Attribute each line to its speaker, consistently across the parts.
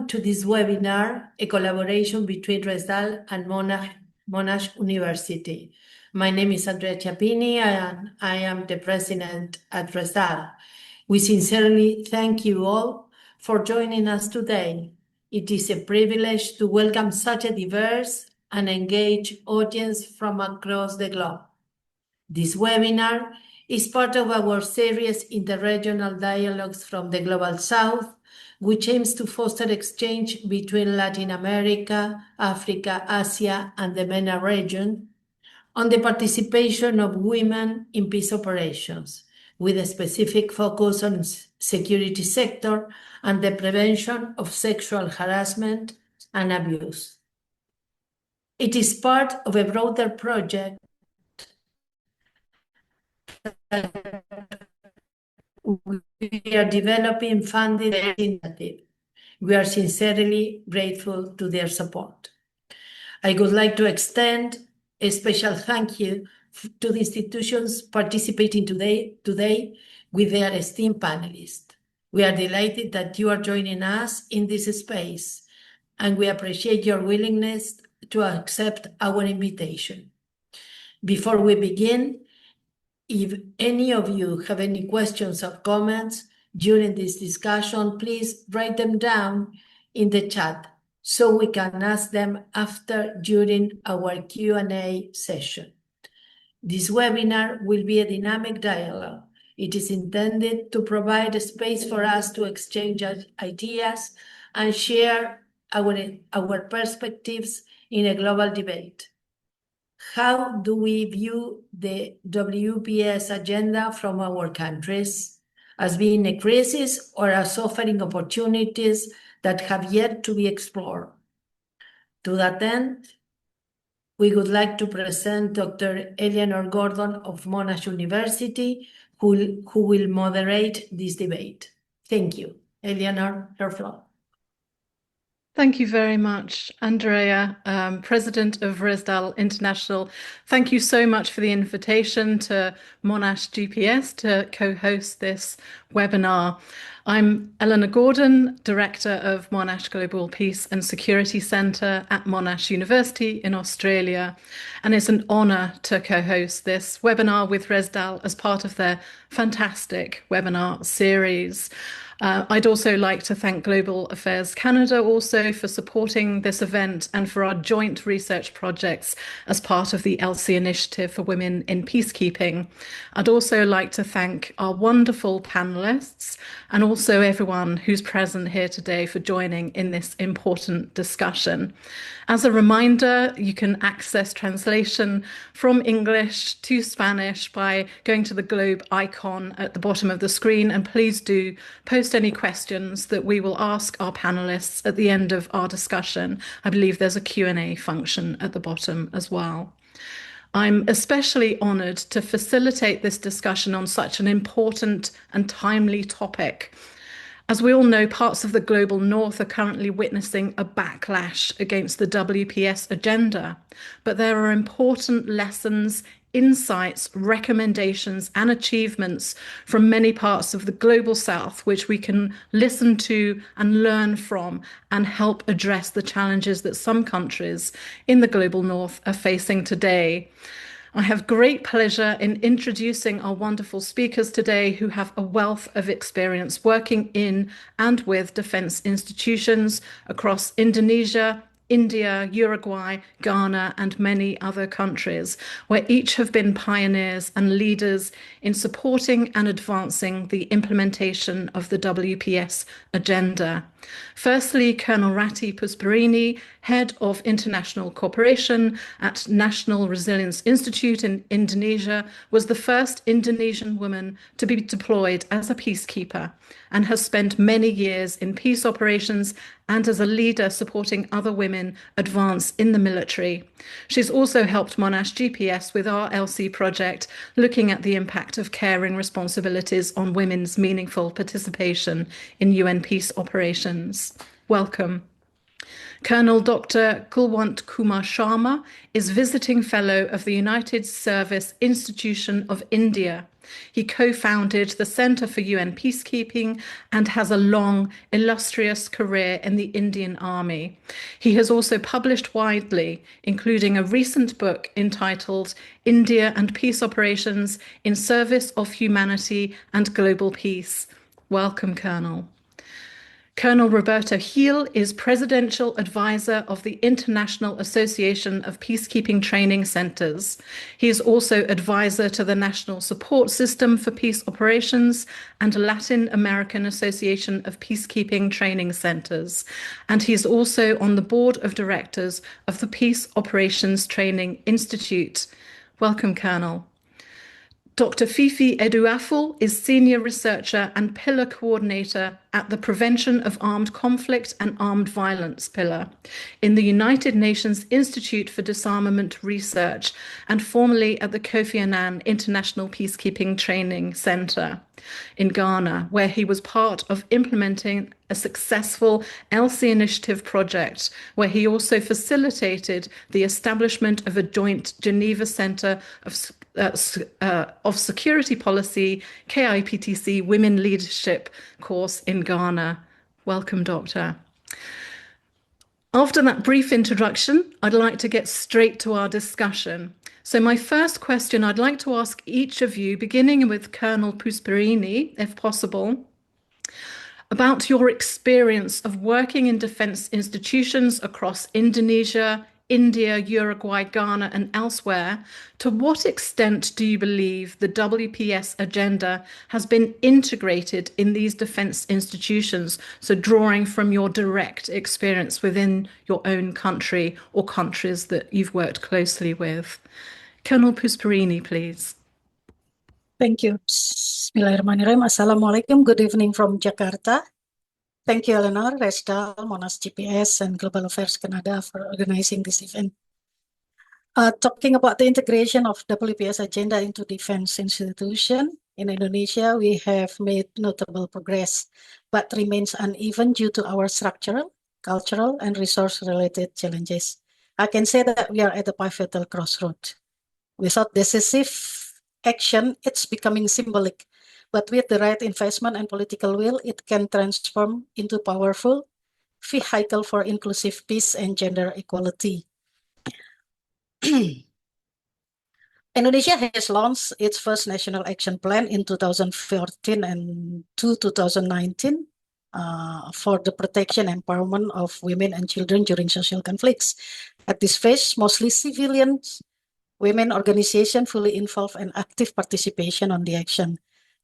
Speaker 1: Welcome to this webinar, a collaboration between RESDAL and Monash University. My name is Andrea Ciappini and I am the president at RESDAL. We sincerely thank you all for joining us today. It is a privilege to welcome such a diverse and engaged audience from across the globe. This webinar is part of our series Interregional Dialogues from the Global South, which aims to foster exchange between Latin America, Africa, Asia, and the MENA region on the participation of women in peace operations, with a specific focus on security sector and the prevention of sexual harassment and abuse. It is part of a broader project we are developing funding initiative. We are sincerely grateful to their support. I would like to extend a special thank you to the institutions participating today with their esteemed panelists. We are delighted that you are joining us in this space, and we appreciate your willingness to accept our invitation. Before we begin, if any of you have any questions or comments during this discussion, please write them down in the chat so we can ask them during our Q&A session. This webinar will be a dynamic dialogue. It is intended to provide a space for us to exchange ideas and share our perspectives in a global debate. How do we view the WPS agenda from our countries? As being a crisis or as offering opportunities that have yet to be explored? To that end, we would like to present Dr. Eleanor Gordon of Monash University, who will moderate this debate. Thank you. Eleanor, your floor.
Speaker 2: Thank you very much, Andrea, President of RESDAL International. Thank you so much for the invitation to Monash GPS to co-host this webinar. I'm Eleanor Gordon, Director of Monash Global Peace and Security Centre at Monash University in Australia, and it's an honour to co-host this webinar with RESDAL as part of their fantastic webinar series. I'd also like to thank Global Affairs Canada also for supporting this event and for our joint research projects as part of the Elsie Initiative for Women in Peacekeeping. I'd also like to thank our wonderful panelists and also everyone who's present here today for joining in this important discussion. As a reminder, you can access translation from English to Spanish by going to the globe icon at the bottom of the screen, and please do post any questions that we will ask our panelists at the end of our discussion. I believe there's a Q&A function at the bottom as well. I'm especially honoured to facilitate this discussion on such an important and timely topic. As we all know, parts of the global north are currently witnessing a backlash against the WPS agenda, but there are important lessons, insights, recommendations and achievements from many parts of the global south which we can listen to and learn from and help address the challenges that some countries in the global north are facing today. I have great pleasure in introducing our wonderful speakers today who have a wealth of experience working in and with defence institutions across Indonesia, India, Uruguay, Ghana, and many other countries, where each have been pioneers and leaders in supporting and advancing the implementation of the WPS agenda. Firstly, Colonel Ratih Pusparini, Head of International Cooperation at National Resilience Institute in Indonesia, was the first Indonesian woman to be deployed as a peacekeeper and has spent many years in peace operations and as a leader supporting other women advance in the military. She's also helped Monash GPS with our LC project, looking at the impact of caring responsibilities on women's meaningful participation in UN peace operations. Welcome. Colonel Dr. Kulwant Kumar Sharma is Visiting Fellow of the United Service Institution of India. He co-founded the Centre for UN Peacekeeping and has a long, illustrious career in the Indian Army. He has also published widely, including a recent book entitled India and Peace Operations in Service of Humanity and Global Peace. Welcome, Colonel. Colonel Roberto Gil is Presidential Advisor of the International Association of Peacekeeping Training Centers. He is also advisor to the National Support System for Peace Operations and Latin American Association of Peacekeeping Training Centers. And he is also on the board of directors of the Peace Operations Training Institute. Welcome, Colonel. Dr. Fifi Eduaful is Senior Researcher and Pillar Coordinator at the Prevention of Armed Conflict and Armed Violence Pillar in the United Nations Institute for Disarmament Research and formerly at the Kofi Annan International Peacekeeping Training Center in Ghana, where he was part of implementing a successful Elsie Initiative project, where he also facilitated the establishment of a joint Geneva Center of Security Policy, KIPTC Women Leadership course in Ghana. Welcome, Doctor. After that brief introduction, I'd like to get straight to our discussion. So my first question I'd like to ask each of you, beginning with Colonel Pusperini, if possible, about your experience of working in defense institutions across Indonesia, India, Uruguay, Ghana, and elsewhere. To what extent do you believe the WPS agenda has been integrated in these defense institutions? So drawing from your direct experience within your own country or countries that you've worked closely with. Colonel Pusperini, please.
Speaker 3: Thank you. Bismillahirrahmanirrahim. Assalamualaikum. Good evening from Jakarta. Thank you, Eleanor, RESDAL, Monash GPS, and Global Affairs Canada for organizing this event. Talking about the integration of WPS agenda into defense institution, in Indonesia, we have made notable progress, but remains uneven due to our structural, cultural, and resource-related challenges. I can say that we are at a pivotal crossroad. Without decisive action, it's becoming symbolic. But with the right investment and political will, it can transform into powerful vehicle for inclusive peace and gender equality. Indonesia has launched its first national action plan in 2014 and 2019 for the protection and empowerment of women and children during social conflicts. At this phase, mostly civilians, women organizations fully involved and active participation on the action.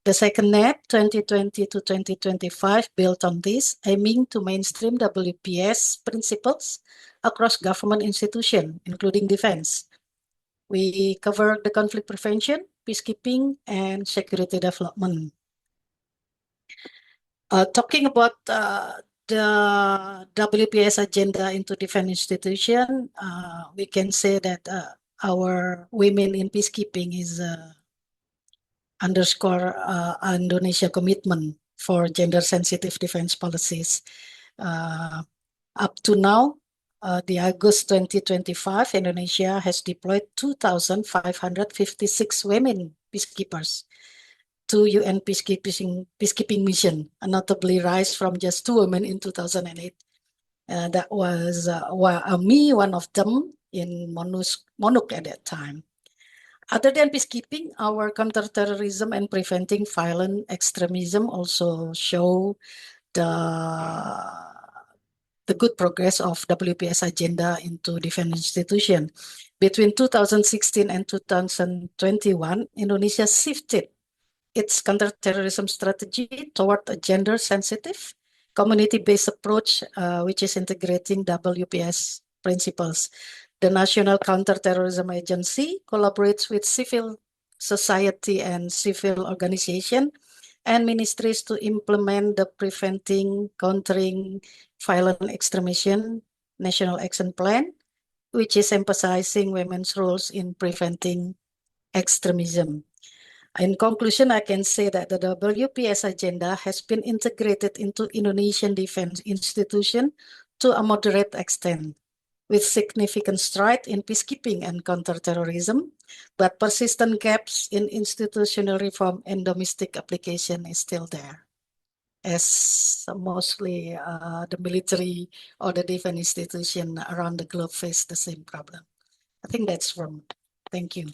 Speaker 3: The second NAP 2020 to 2025 built on this, aiming to mainstream WPS principles across government institutions, including defense. We cover the conflict prevention, peacekeeping, and security development. Talking about the WPS agenda into defense institution, we can say that our women in peacekeeping is underscore Indonesia commitment for gender-sensitive defense policies. Up to now, the August 2025, Indonesia has deployed 2,556 women peacekeepers to UN peacekeeping mission, a notably rise from just 2 women in 2008. That was me, one of them, in Monash at that time. Other than peacekeeping, our counterterrorism and preventing violent extremism also show the good progress of WPS agenda into defense institution. Between 2016 and 2021, Indonesia shifted its counterterrorism strategy toward a gender-sensitive, community-based approach, which is integrating WPS principles. The National Counterterrorism Agency collaborates with civil society and civil organization and ministries to implement the Preventing, Countering Violent Extremism National Action Plan, which is emphasizing women's roles in preventing extremism. In conclusion, I can say that the WPS agenda has been integrated into Indonesian defense institution to a moderate extent, with significant stride in peacekeeping and counterterrorism, but persistent gaps in institutional reform and domestic application is still there, as mostly the military or the defense institution around the globe face the same problem. I think that's from. Thank you.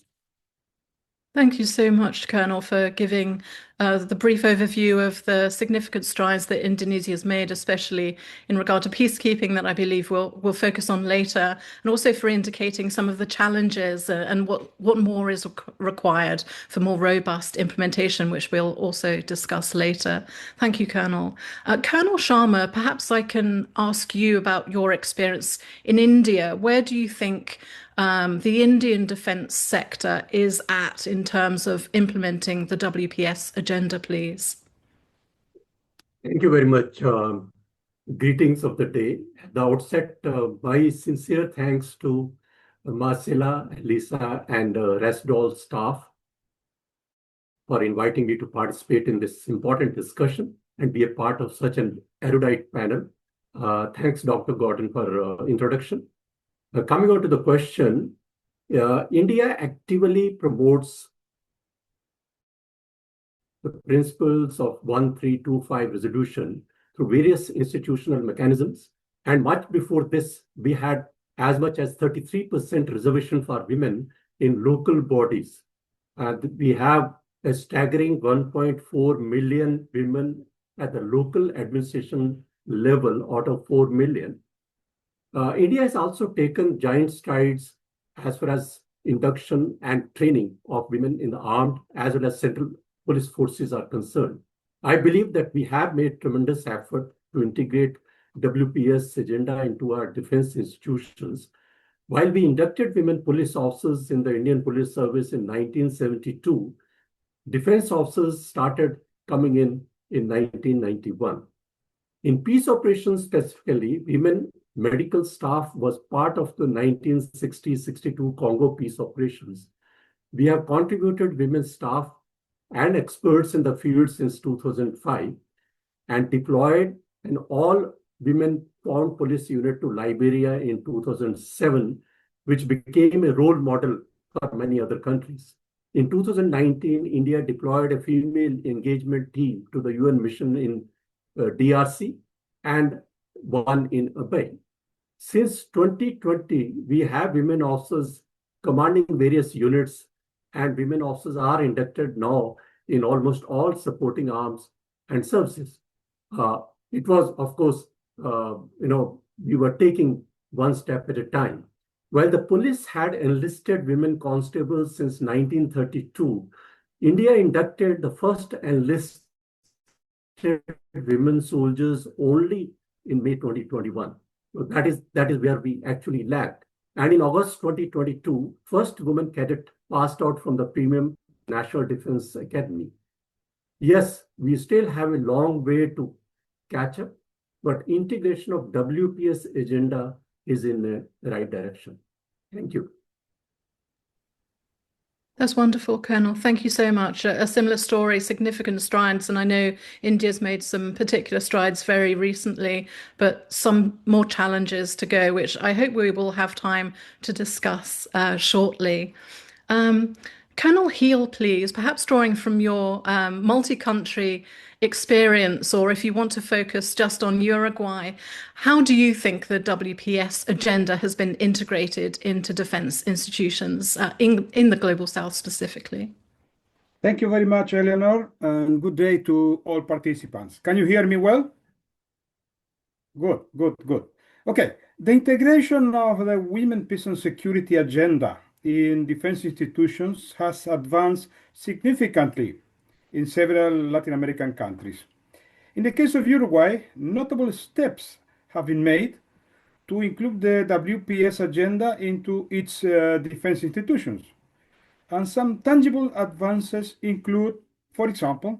Speaker 2: Thank you so much, Colonel, for giving the brief overview of the significant strides that Indonesia has made, especially in regard to peacekeeping, that I believe we'll focus on later, and also for indicating some of the challenges and what more is required for more robust implementation, which we'll also discuss later. Thank you, Colonel. Colonel Sharma, perhaps I can ask you about your experience in India. Where do you think the Indian defence sector is at in terms of implementing the WPS agenda, please?
Speaker 4: Thank you very much. Greetings of the day. At the outset, my sincere thanks to Marcela, Lisa, and RESDAL staff for inviting me to participate in this important discussion and be a part of such an erudite panel. Thanks, Dr. Gordon, for introduction. Coming on to the question, India actively promotes the principles of 1325 resolution through various institutional mechanisms. And much before this, we had as much as 33% reservation for women in local bodies. We have a staggering 1.4 million women at the local administration level out of 4 million. India has also taken giant strides as far as induction and training of women in the armed as well as central police forces are concerned. I believe that we have made tremendous effort to integrate WPS agenda into our defense institutions. While we inducted women police officers in the Indian Police Service in 1972, defense officers started coming in 1991. In peace operations specifically, women medical staff was part of the 1960-62 Congo peace operations. We have contributed women staff and experts in the field since 2005 and deployed an all-women found police unit to Liberia in 2007, which became a role model for many other countries. In 2019, India deployed a female engagement team to the UN mission in DRC and one in Abai. Since 2020, we have women officers commanding various units, and women officers are inducted now in almost all supporting arms and services. It was, of course, we were taking one step at a time. While the police had enlisted women constables since 1932, India inducted the first enlisted women soldiers only in May 2021. So that is where we actually lagged. And in August 2022, first woman cadet passed out from the Premium National Defense Academy. Yes, we still have a long way to catch up, but integration of WPS agenda is in the right direction. Thank you.
Speaker 2: That's wonderful, Colonel. Thank you so much. A similar story, significant strides, and I know India's made some particular strides very recently, but some more challenges to go, which I hope we will have time to discuss shortly. Colonel Heel, please, perhaps drawing from your multi-country experience, or if you want to focus just on Uruguay, how do you think the WPS agenda has been integrated into defense institutions in the Global South specifically?
Speaker 5: Thank you very much, Eleanor, and good day to all participants. Can you hear me well? Good. Okay, the integration of the Women, Peace and Security agenda in defense institutions has advanced significantly in several Latin American countries. In the case of Uruguay, notable steps have been made to include the WPS agenda into its defense institutions. And some tangible advances include, for example,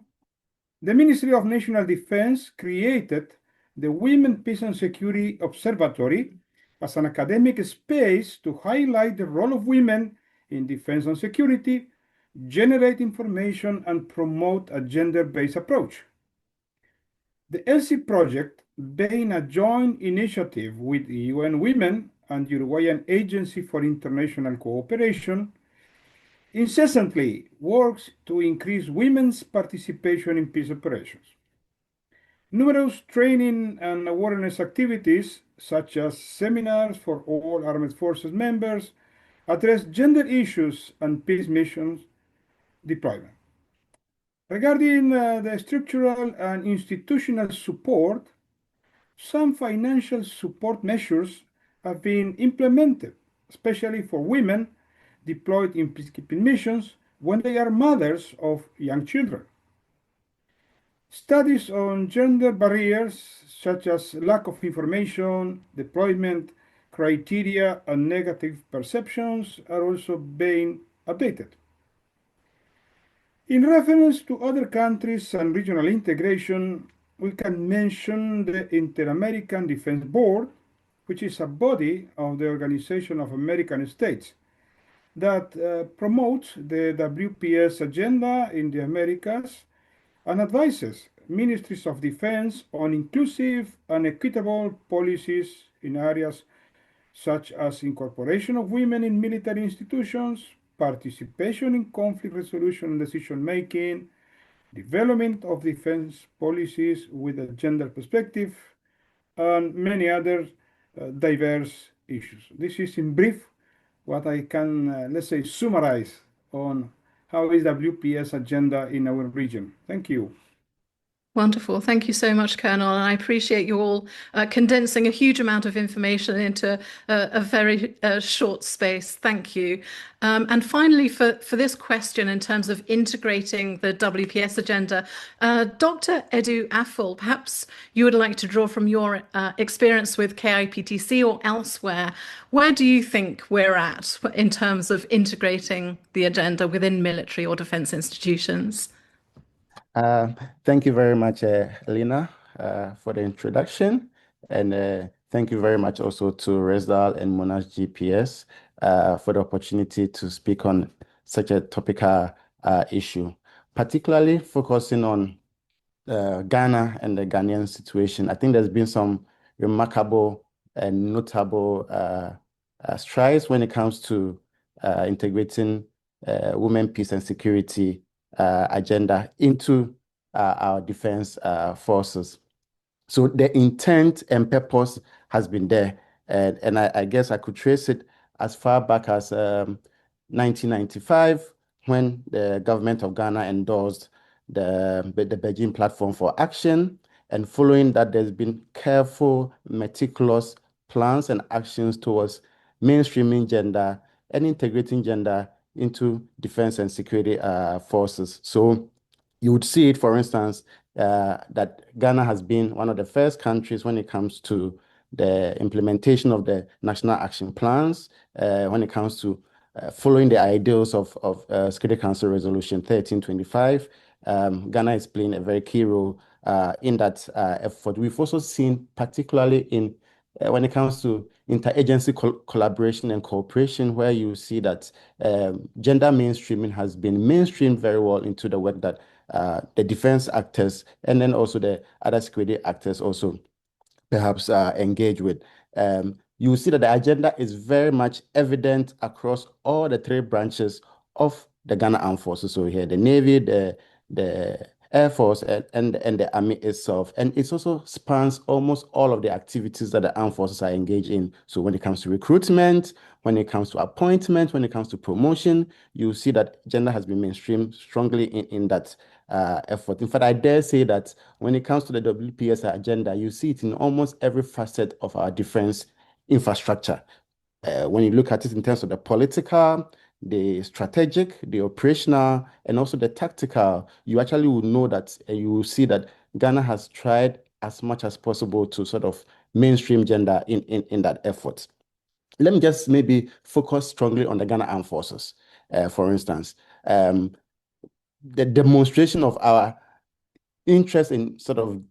Speaker 5: the Ministry of National Defense created the Women, Peace and Security Observatory as an academic space to highlight the role of women in defense and security, generate information, and promote a gender-based approach. The Elsie project, being a joint initiative with UN Women and Uruguayan Agency for International Cooperation, incessantly works to increase women's participation in peace operations. Numerous training and awareness activities, such as seminars for all armed forces members, address gender issues and peace missions deployment. Regarding the structural and institutional support, some financial support measures have been implemented, especially for women deployed in peacekeeping missions when they are mothers of young children. Studies on gender barriers, such as lack of information, deployment criteria, and negative perceptions, are also being updated. In reference to other countries and regional integration, we can mention the Inter-American Defense Board, which is a body of the Organization of American States that promotes the WPS agenda in the Americas and advises ministries of defense on inclusive and equitable policies in areas such as incorporation of women in military institutions, participation in conflict resolution and decision-making, development of defense policies with a gender perspective, and many other diverse issues. This is in brief what I can, let's say, summarize on how is WPS agenda in our region. Thank you.
Speaker 2: Wonderful. Thank you so much, Colonel. And I appreciate you all condensing a huge amount of information into a very short space. Thank you. And finally, for this question in terms of integrating the WPS agenda, Dr. Edu Afful, perhaps you would like to draw from your experience with KIPTC or elsewhere. Where do you think we're at in terms of integrating the agenda within military or defense institutions?
Speaker 6: Thank you very much, Elena, for the introduction. And thank you very much also to RESDAL and Monash GPS for the opportunity to speak on such a topical issue, particularly focusing on Ghana and the Ghanaian situation. I think there's been some remarkable and notable strides when it comes to integrating women, peace and security agenda into our defense forces. So the intent and purpose has been there. And I guess I could trace it as far back as 1995, when the government of Ghana endorsed the Beijing Platform for Action. And following that, there's been careful, meticulous plans and actions towards mainstreaming gender and integrating gender into defense and security forces. So you would see it, for instance, that Ghana has been one of the first countries when it comes to the implementation of the national action plans, when it comes to following the ideals of Security Council Resolution 1325. Ghana is playing a very key role in that effort. We've also seen, particularly in when it comes to interagency collaboration and cooperation, where you see that gender mainstreaming has been mainstreamed very well into the work that the defense actors and then also the other security actors also perhaps engage with. You will see that the agenda is very much evident across all the three branches of the Ghana Armed Forces. So here, the Navy, the Air Force, and the Army itself. And it also spans almost all of the activities that the armed forces are engaged in. So when it comes to recruitment, when it comes to appointment, when it comes to promotion, you see that gender has been mainstreamed strongly in that effort. In fact, I dare say that when it comes to the WPS agenda, you see it in almost every facet of our defense infrastructure. When you look at it in terms of the political, the strategic, the operational, and also the tactical, you actually will know that you will see that Ghana has tried as much as possible to sort of mainstream gender in that effort. Let me just maybe focus strongly on the Ghana Armed Forces, for instance. The demonstration of our interest in sort of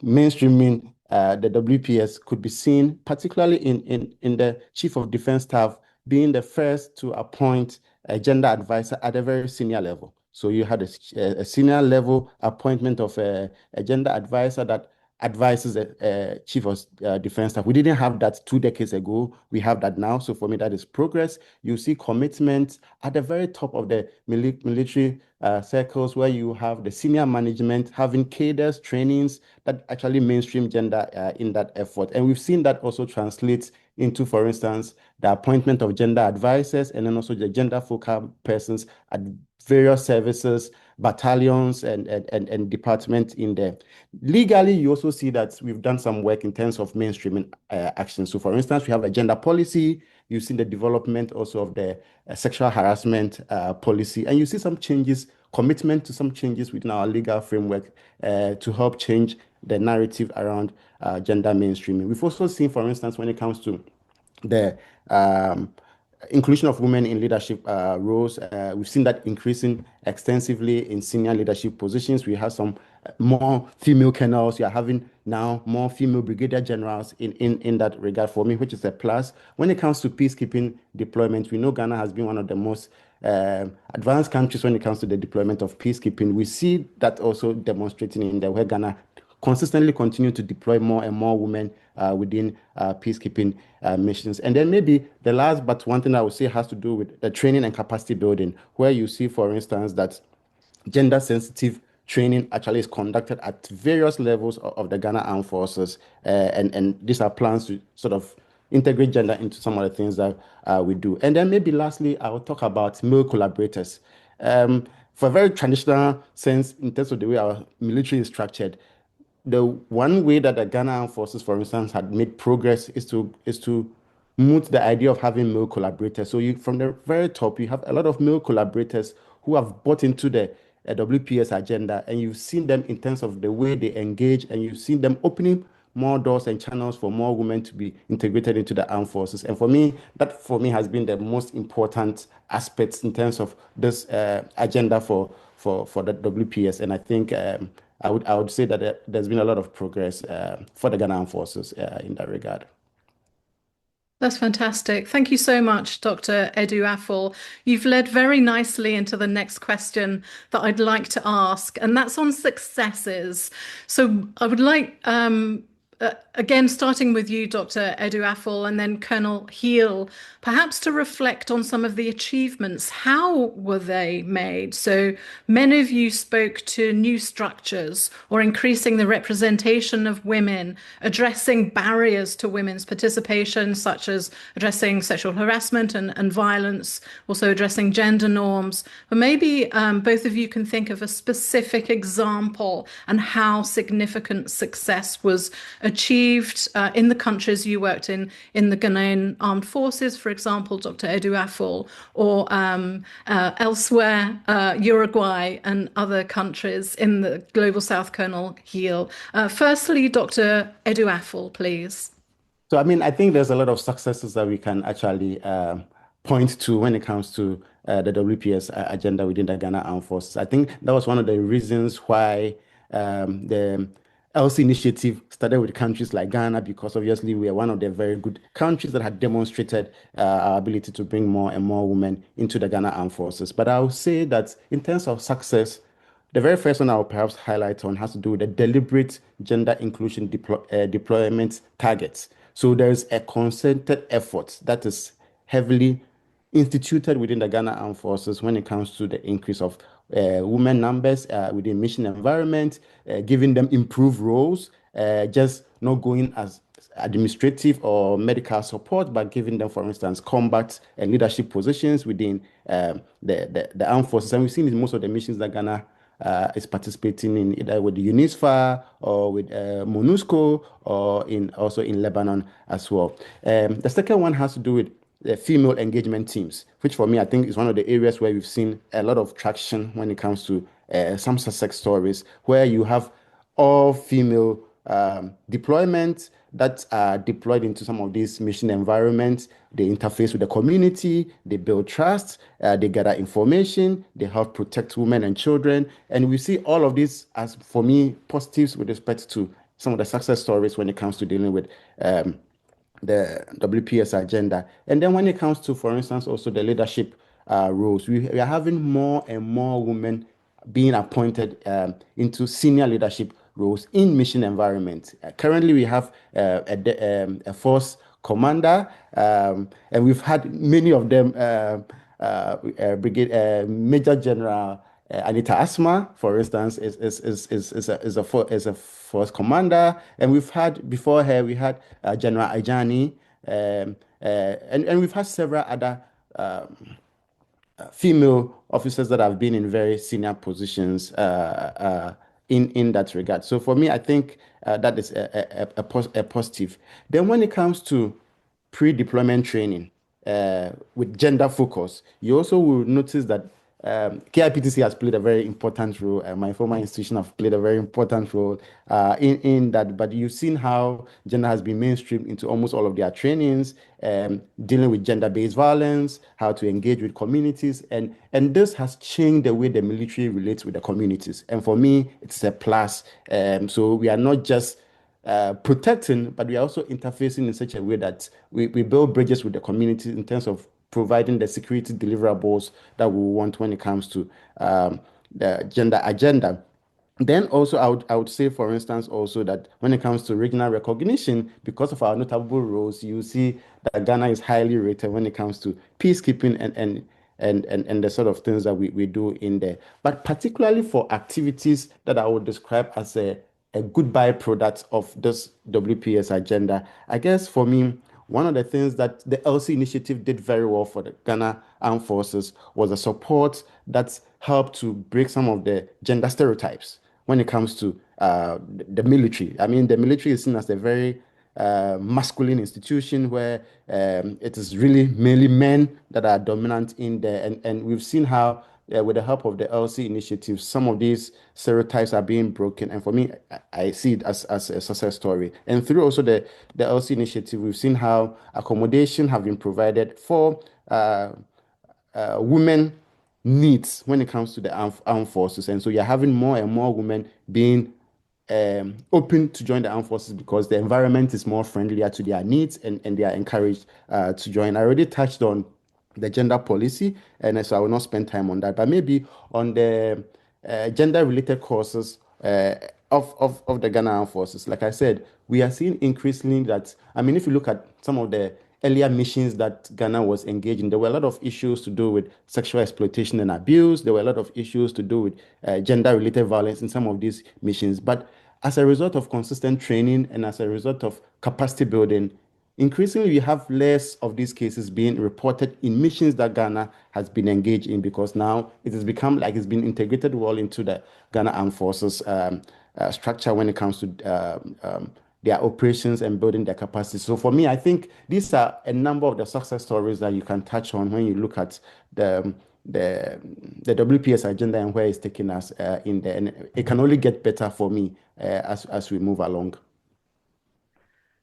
Speaker 6: mainstreaming the WPS could be seen particularly in the Chief of Defense Staff being the first to appoint a gender advisor at a very senior level. So you had a senior level appointment of a gender advisor that advises the chief of defense staff. We didn't have that 2 decades ago. We have that now. So for me, that is progress. You see commitment at the very top of the military circles, where you have the senior management having cadres, trainings that actually mainstream gender in that effort. And we've seen that also translate into, for instance, the appointment of gender advisors, and then also the gender focal persons at various services, battalions, and departments in there. Legally, you also see that we've done some work in terms of mainstreaming action. So for instance, we have a gender policy. You've seen the development also of the sexual harassment policy, and you see some changes, commitment to some changes within our legal framework to help change the narrative around gender mainstreaming. We've also seen, for instance, when it comes to the inclusion of women in leadership roles, we've seen that increasing extensively in senior leadership positions. We have some more female colonels. We are having now more female brigadier generals in that regard for me, which is a plus. When it comes to peacekeeping deployment, we know Ghana has been one of the most advanced countries when it comes to the deployment of peacekeeping. We see that also demonstrating in the where Ghana consistently continue to deploy more and more women within peacekeeping missions. And then maybe the last but one thing I would say has to do with the training and capacity building, where you see, for instance, that gender sensitive training actually is conducted at various levels of the Ghana Armed Forces. And these are plans to sort of integrate gender into some of the things that we do. And then maybe lastly, I will talk about male collaborators. For a very traditional sense, in terms of the way our military is structured, the one way that the Ghana Armed Forces, for instance, had made progress is to moot the idea of having male collaborators. So from the very top, you have a lot of male collaborators who have bought into the WPS agenda, and you've seen them in terms of the way they engage, and you've seen them opening more doors and channels for more women to be integrated into the armed forces. And for me, that has been the most important aspects in terms of this agenda for the WPS. And I think I would say that there's been a lot of progress for the Ghana Armed Forces in that regard.
Speaker 2: That's fantastic. Thank you so much, Dr. Edu Afful. You've led very nicely into the next question that I'd like to ask, and that's on successes. So I would like, again, starting with you, Dr. Edu Afful, and then Colonel Heel, perhaps to reflect on some of the achievements. How were they made? So many of you spoke to new structures or increasing the representation of women, addressing barriers to women's participation, such as addressing sexual harassment and violence, also addressing gender norms. But maybe both of you can think of a specific example and how significant success was achieved in the countries you worked in the Ghanaian Armed Forces, for example, Dr. Edu Afful, or elsewhere, Uruguay and other countries in the Global South, Colonel Heel. Firstly, Dr. Edu Afful, please.
Speaker 6: So, I think there's a lot of successes that we can actually point to when it comes to the WPS agenda within the Ghana Armed Forces. I think that was one of the reasons why the Elsie Initiative started with countries like Ghana, because obviously we are one of the very good countries that had demonstrated our ability to bring more and more women into the Ghana Armed Forces. But I would say that in terms of success, the very first one I will perhaps highlight on has to do with the deliberate gender inclusion deployment targets. So there's a concerted effort that is heavily instituted within the Ghana Armed Forces when it comes to the increase of women numbers within mission environment, giving them improved roles, just not going as administrative or medical support, but giving them, for instance, combat and leadership positions within the armed forces. And we've seen in most of the missions that Ghana is participating in, either with the UNISFA or with MONUSCO, or also in Lebanon as well. The second one has to do with the female engagement teams, which for me, I think is one of the areas where we've seen a lot of traction when it comes to some success stories, where you have all female deployments that are deployed into some of these mission environments. They interface with the community, they build trust, they gather information, they help protect women and children. And we see all of this as, for me, positives with respect to some of the success stories when it comes to dealing with the WPS agenda. And then when it comes to, for instance, also the leadership roles, we are having more and more women being appointed into senior leadership roles in mission environment. Currently, we have a force commander, and we've had many of them. Brigade Major General Anita Asma, for instance, is a force commander, and we've had before her we had General Ajani, and we've had several other female officers that have been in very senior positions in that regard. So for me, I think that is a positive. Then when it comes to pre-deployment training with gender focus, you also will notice that KIPTC has played a very important role. My former institution have played a very important role in that. But you've seen how gender has been mainstreamed into almost all of their trainings, dealing with gender-based violence, how to engage with communities, and this has changed the way the military relates with the communities. And for me, it's a plus. So we are not just protecting, but we are also interfacing in such a way that we build bridges with the community in terms of providing the security deliverables that we want when it comes to the gender agenda. Then also, I would say, for instance, also that when it comes to regional recognition, because of our notable roles, you see that Ghana is highly rated when it comes to peacekeeping and the sort of things that we do in there. But particularly for activities that I would describe as a good byproduct of this WPS agenda, I guess for me, one of the things that the Elsie Initiative did very well for the Ghana Armed Forces was a support that helped to break some of the gender stereotypes when it comes to the military. I mean, the military is seen as a very masculine institution where it is really mainly men that are dominant in there. And we've seen how with the help of the Elsie Initiative, some of these stereotypes are being broken. And for me, I see it as a success story. And through also the Elsie Initiative, we've seen how accommodation have been provided for women needs when it comes to the armed forces. And so you're having more and more women being open to join the armed forces because the environment is more friendlier to their needs and they are encouraged to join. I already touched on the gender policy, and so I will not spend time on that, but maybe on the gender-related courses of the Ghana Armed Forces. Like I said, we are seeing increasingly that, I mean, if you look at some of the earlier missions that Ghana was engaged in, there were a lot of issues to do with sexual exploitation and abuse. There were a lot of issues to do with gender-related violence in some of these missions. But as a result of consistent training and as a result of capacity building, increasingly we have less of these cases being reported in missions that Ghana has been engaged in because now it has become like it's been integrated well into the Ghana Armed Forces structure when it comes to their operations and building their capacity. So for me, I think these are a number of the success stories that you can touch on when you look at the WPS agenda and where it's taking us in there. And it can only get better for me as we move along.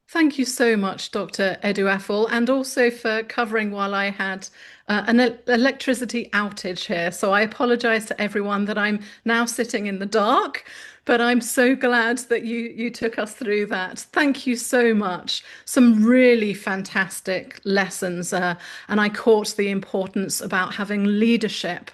Speaker 2: Thank you so much, Dr. Eduaful, and also for covering while I had an electricity outage here. So I apologize to everyone that I'm now sitting in the dark, but I'm so glad that you took us through that. Thank you so much. Some really fantastic lessons, and I caught the importance about having leadership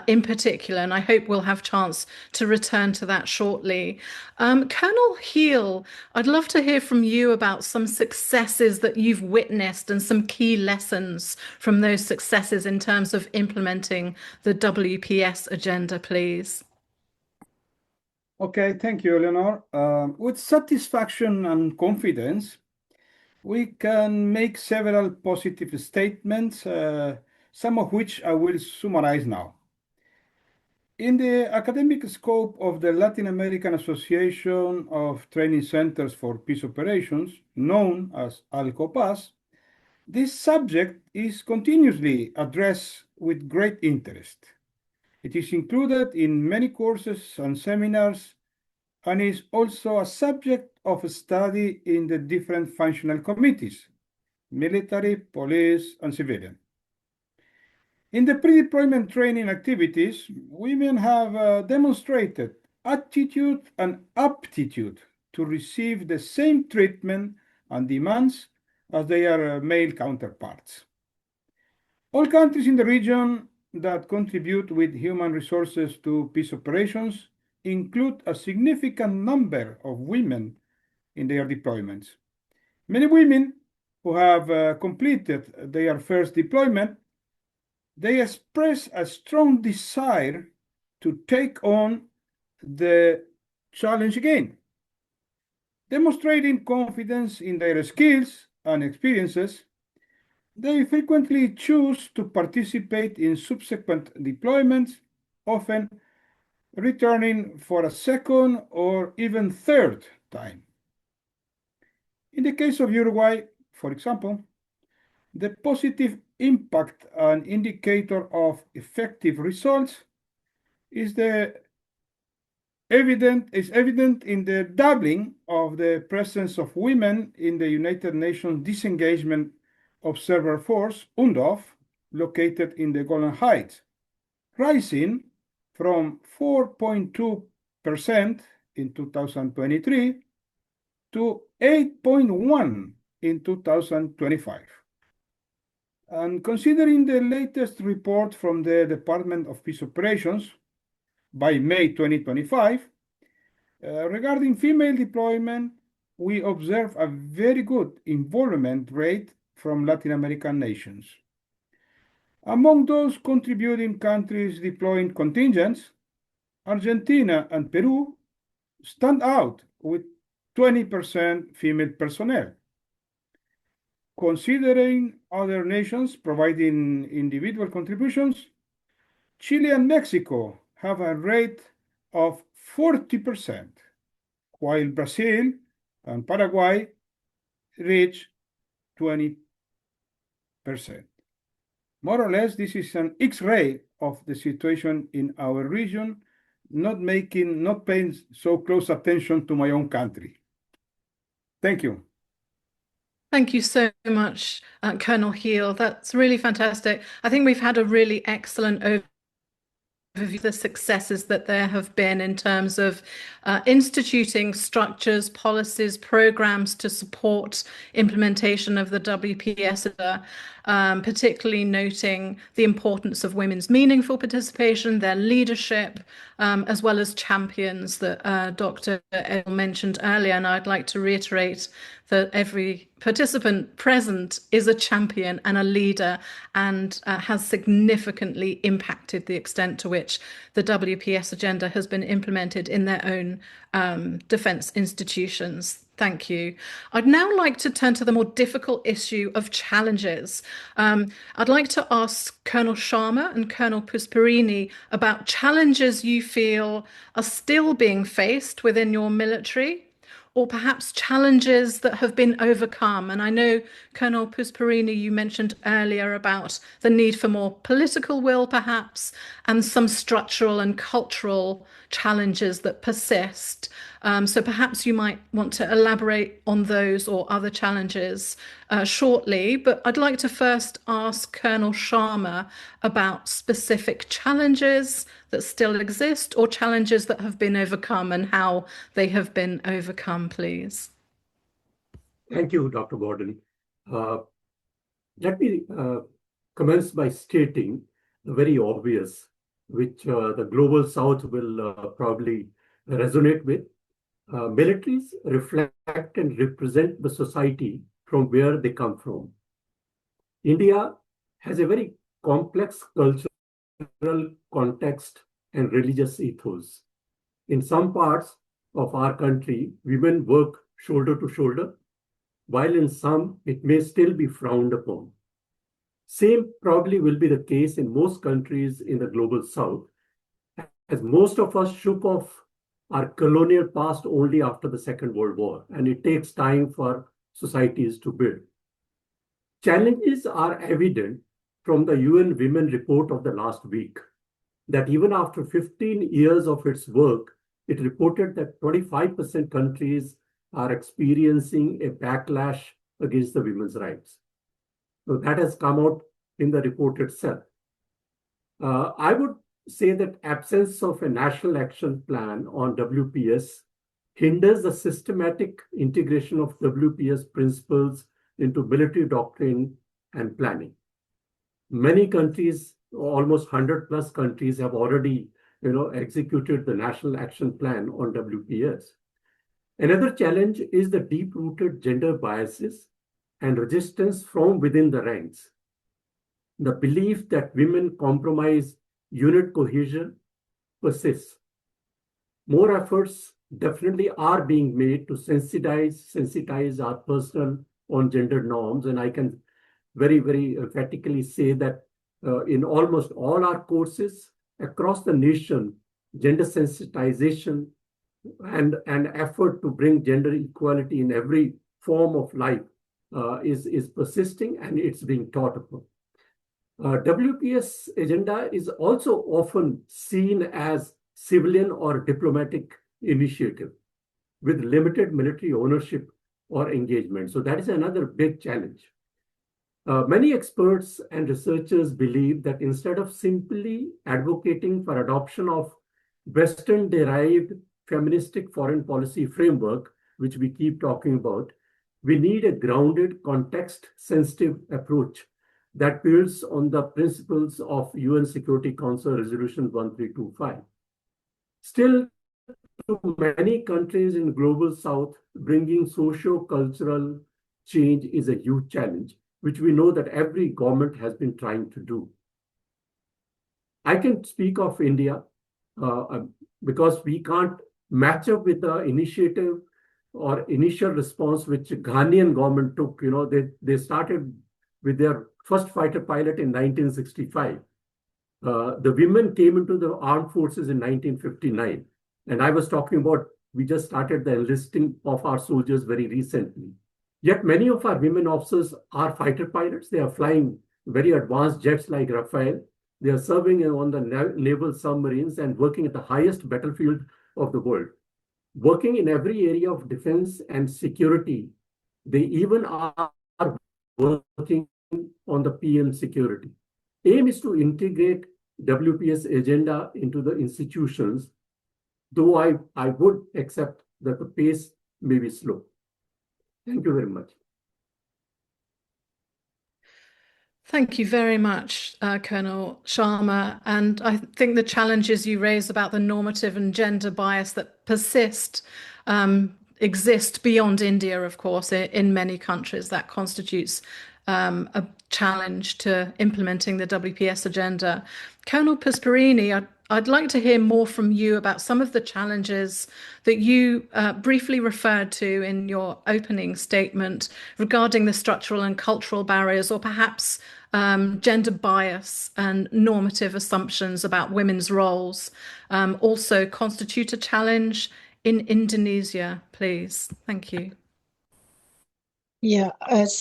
Speaker 2: in particular, and I hope we'll have chance to return to that shortly. Colonel Heel, I'd love to hear from you about some successes that you've witnessed and some key lessons from those successes in terms of implementing the WPS agenda, please.
Speaker 5: Okay, thank you, Eleanor. With satisfaction and confidence, we can make several positive statements, some of which I will summarize now. In the academic scope of the Latin American Association of Training Centers for Peace Operations, known as ALCOPAS, this subject is continuously addressed with great interest. It is included in many courses and seminars and is also a subject of study in the different functional committees, military, police, and civilian. In the pre-deployment training activities, women have demonstrated attitude and aptitude to receive the same treatment and demands as their male counterparts. All countries in the region that contribute with human resources to peace operations include a significant number of women in their deployments. Many women who have completed their first deployment, they express a strong desire to take on the challenge again. Demonstrating confidence in their skills and experiences, they frequently choose to participate in subsequent deployments, often returning for a second or even third time. In the case of Uruguay, for example, the positive impact and indicator of effective results is evident in the doubling of the presence of women in the United Nations Disengagement Observer Force, UNDOF, located in the Golan Heights, rising from 4.2% in 2023 to 8.1% in 2025. And considering the latest report from the Department of Peace Operations by May 2025, regarding female deployment, we observe a very good involvement rate from Latin American nations. Among those contributing countries deploying contingents, Argentina and Peru stand out with 20% female personnel. Considering other nations providing individual contributions, Chile and Mexico have a rate of 40%, while Brazil and Paraguay reach 20%. More or less, this is an X-ray of the situation in our region, not paying so close attention to my own country. Thank you.
Speaker 2: Thank you so much, Colonel Heel. That's really fantastic. I think we've had a really excellent overview of the successes that there have been in terms of instituting structures, policies, programs to support implementation of the WPS, particularly noting the importance of women's meaningful participation, their leadership, as well as champions that Dr. Edel mentioned earlier. And I'd like to reiterate that every participant present is a champion and a leader, and has significantly impacted the extent to which the WPS agenda has been implemented in their own defence institutions. Thank you. I'd now like to turn to the more difficult issue of challenges. I'd like to ask Colonel Sharma and Colonel Pusparini about challenges you feel are still being faced within your military, or perhaps challenges that have been overcome. And I know, Colonel Pusparini, you mentioned earlier about the need for more political will, perhaps, and some structural and cultural challenges that persist. So perhaps you might want to elaborate on those or other challenges shortly. But I'd like to first ask Colonel Sharma about specific challenges that still exist, or challenges that have been overcome and how they have been overcome, please.
Speaker 4: Thank you, Dr. Borden. Let me commence by stating the very obvious, which the Global South will probably resonate with. Militaries reflect and represent the society from where they come from. India has a very complex cultural context and religious ethos. In some parts of our country, women work shoulder to shoulder, while in some it may still be frowned upon. Same probably will be the case in most countries in the Global South, as most of us shook off our colonial past only after the Second World War, and it takes time for societies to build. Challenges are evident from the UN Women Report of the last week, that even after 15 years of its work, it reported that 25% countries are experiencing a backlash against the women's rights. So that has come out in the report itself. I would say that absence of a national action plan on WPS hinders the systematic integration of WPS principles into military doctrine and planning. Many countries, almost 100 plus countries, have already executed the National Action Plan on WPS. Another challenge is the deep-rooted gender biases and resistance from within the ranks. The belief that women compromise unit cohesion persists. More efforts definitely are being made to sensitize our personnel on gender norms, and I can very, very emphatically say that in almost all our courses across the nation, gender sensitization and effort to bring gender equality in every form of life is persisting, and it's being taught upon. WPS agenda is also often seen as civilian or diplomatic initiative with limited military ownership or engagement. So that is another big challenge. Many experts and researchers believe that instead of simply advocating for adoption of Western-derived feministic foreign policy framework, which we keep talking about, we need a grounded, context-sensitive approach that builds on the principles of UN Security Council Resolution 1325. Still, to many countries in Global South, bringing socio-cultural change is a huge challenge, which we know that every government has been trying to do. I can speak of India because we can't match up with the initiative or initial response which Ghanaian government took. They started with their first fighter pilot in 1965. The women came into the armed forces in 1959. And I was talking about, we just started the enlisting of our soldiers very recently. Yet many of our women officers are fighter pilots. They are flying very advanced jets like Rafale. They are serving on the naval submarines and working at the highest battlefield of the world. Working in every area of defense and security, they even are working on the PM security. Aim is to integrate WPS agenda into the institutions, though I would accept that the pace may be slow. Thank you very much.
Speaker 2: Thank you very much, Colonel Sharma. And I think the challenges you raise about the normative and gender bias that persist exist beyond India, of course, in many countries. That constitutes a challenge to implementing the WPS agenda. Colonel Pisparini, I'd like to hear more from you about some of the challenges that you briefly referred to in your opening statement regarding the structural and cultural barriers, or perhaps gender bias and normative assumptions about women's roles also constitute a challenge in Indonesia, please. Thank you.
Speaker 3: Yeah, as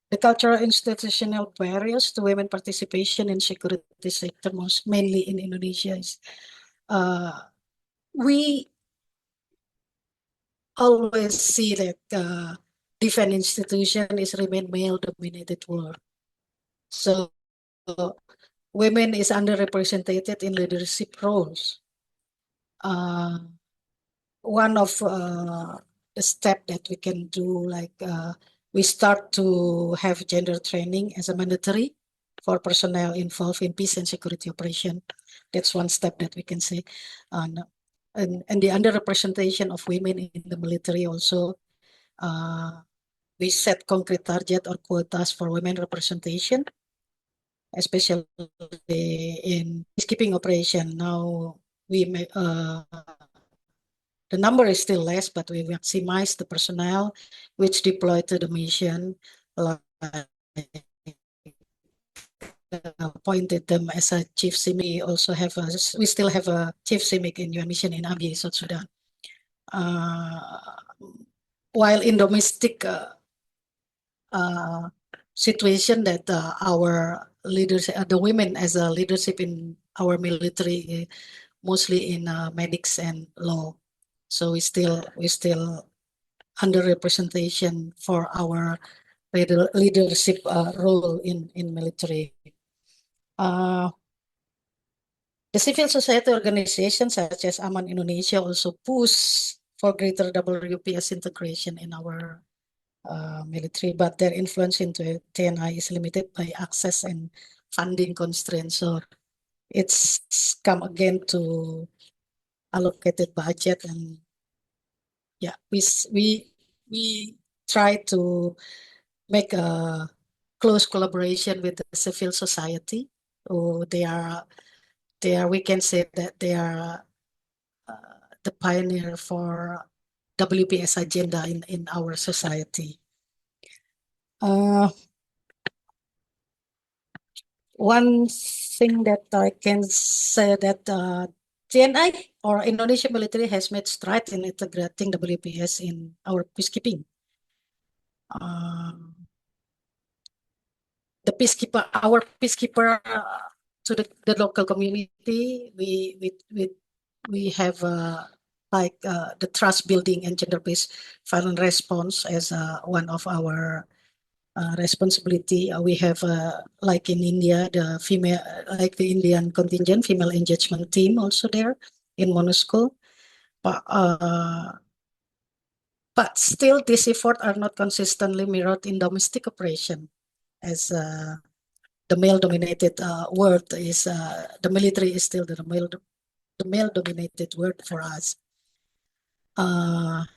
Speaker 3: the cultural institutional barriers to women participation in security sector, most mainly in Indonesia, is we always see that defense institution is remain male-dominated world. So women is underrepresented in leadership roles. One of the step that we can do, like we start to have gender training as a mandatory for personnel involved in peace and security operation. That's one step that we can say. And the underrepresentation of women in the military also, we set concrete target or quotas for women representation, especially in peacekeeping operation. Now we may, the number is still less, but we maximize the personnel which deploy to the mission, appointed them as a chief CIMIC. We still have a chief CIMIC in UN mission in Abyei, South Sudan. While in domestic situation, that our leaders, the women as a leadership in our military, mostly in medics and law. So we still underrepresentation for our leadership role in military. The civil society organizations such as Aman Indonesia also push for greater WPS integration in our military, but their influence into TNI is limited by access and funding constraints. So it's come again to allocated budget, and yeah, we try to make a close collaboration with the civil society. Oh, they are we can say that they are the pioneer for WPS agenda in our society. One thing that I can say that TNI or Indonesian military has made strides in integrating WPS in our peacekeeping. Our peacekeeper to the local community, we have like the trust building and gender-based violence response as one of our responsibility. We have like in India, the female, like the Indian contingent female engagement team also there in MONUSCO. But still, these efforts are not consistently mirrored in domestic operation, as the male-dominated world is the military is still the male-dominated world for us.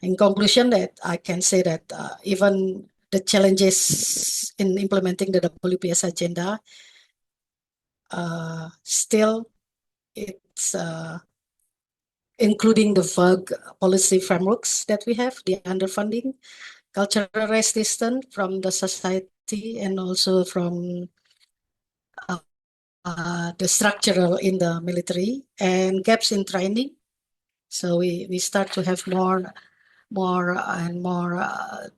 Speaker 3: In conclusion, that I can say that even the challenges in implementing the WPS agenda, still it's including the vague policy frameworks that we have, the underfunding, cultural resistance from the society, and also from the structural in the military, and gaps in training. So we start to have more and more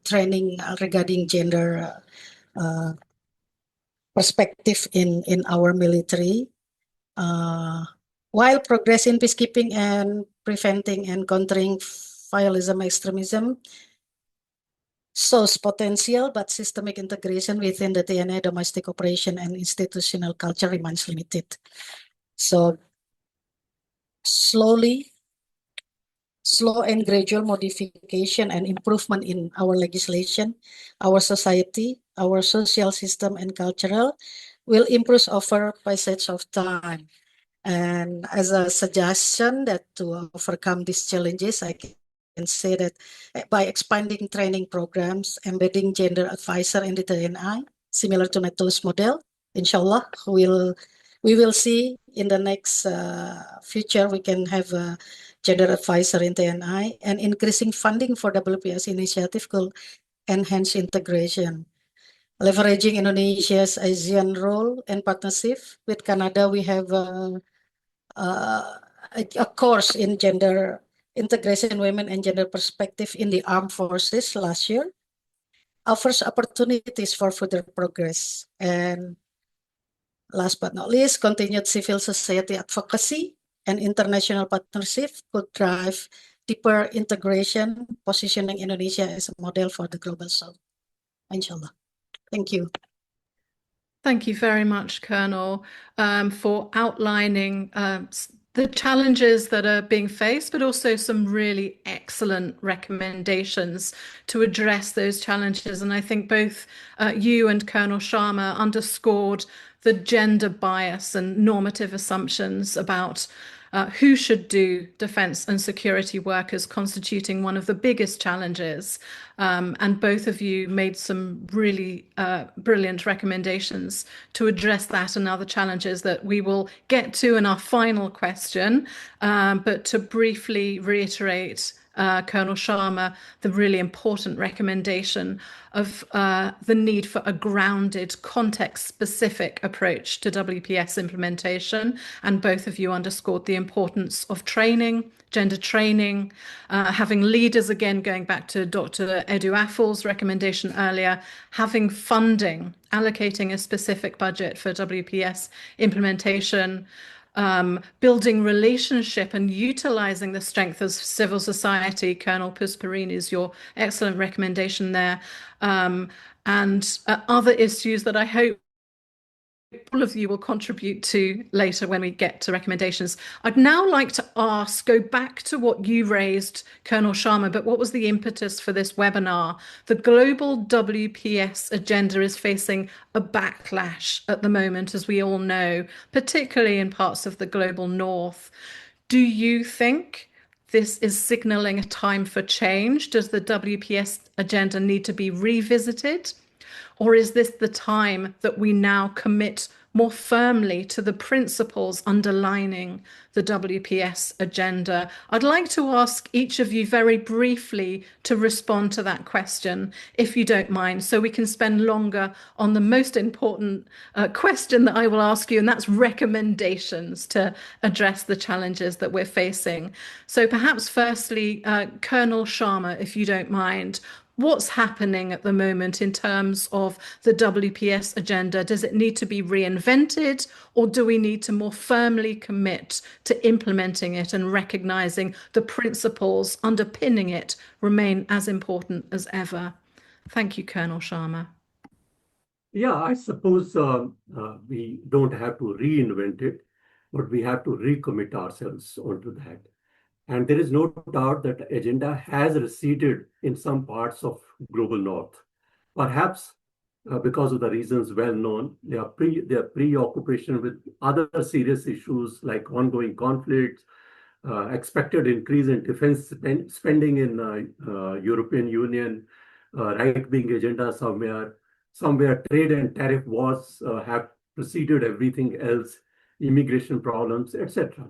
Speaker 3: training regarding gender perspective in our military. While progress in peacekeeping and preventing and countering violence extremism shows potential, but systemic integration within the TNI domestic operation and institutional culture remains limited. So slow and gradual modification and improvement in our legislation, our society, our social system and cultural will improve over passage of time. And as a suggestion that to overcome these challenges, I can say that by expanding training programs, embedding gender advisor in the TNI, similar to NATO's model, inshallah, we will see in the next future we can have a gender advisor in TNI, and increasing funding for WPS initiative will enhance integration. Leveraging Indonesia's ASEAN role and partnership with Canada, we have a course in gender integration, women and gender perspective in the armed forces last year, offers opportunities for further progress. And last but not least, continued civil society advocacy and international partnership could drive deeper integration, positioning Indonesia as a model for the global south. Inshallah. Thank you.
Speaker 2: Thank you very much, Colonel, for outlining the challenges that are being faced, but also some really excellent recommendations to address those challenges. And I think both you and Colonel Sharma underscored the gender bias and normative assumptions about who should do defence and security work as constituting one of the biggest challenges. And both of you made some really brilliant recommendations to address that and other challenges that we will get to in our final question. But to briefly reiterate, Colonel Sharma, the really important recommendation of the need for a grounded, context-specific approach to WPS implementation. And both of you underscored the importance of training, gender training, having leaders, again, going back to Dr. Edu Affol's recommendation earlier, having funding, allocating a specific budget for WPS implementation, building relationship and utilizing the strength of civil society. Colonel Pusparini is your excellent recommendation there. And other issues that I hope all of you will contribute to later when we get to recommendations. I'd now like to go back to what you raised, Colonel Sharma, but what was the impetus for this webinar? The global WPS agenda is facing a backlash at the moment, as we all know, particularly in parts of the global north. Do you think this is signaling a time for change? Does the WPS agenda need to be revisited? Or is this the time that we now commit more firmly to the principles underlining the WPS agenda? I'd like to ask each of you very briefly to respond to that question, if you don't mind, so we can spend longer on the most important question that I will ask you, and that's recommendations to address the challenges that we're facing. So perhaps firstly, Colonel Sharma, if you don't mind, what's happening at the moment in terms of the WPS agenda? Does it need to be reinvented, or do we need to more firmly commit to implementing it and recognizing the principles underpinning it remain as important as ever? Thank you, Colonel Sharma.
Speaker 4: Yeah, I suppose we don't have to reinvent it, but we have to recommit ourselves onto that. And there is no doubt that the agenda has receded in some parts of global north, perhaps because of the reasons well known. Their preoccupation with other serious issues like ongoing conflicts, expected increase in defense spending in European Union, right-wing agenda somewhere trade and tariff wars have preceded everything else, immigration problems, etc.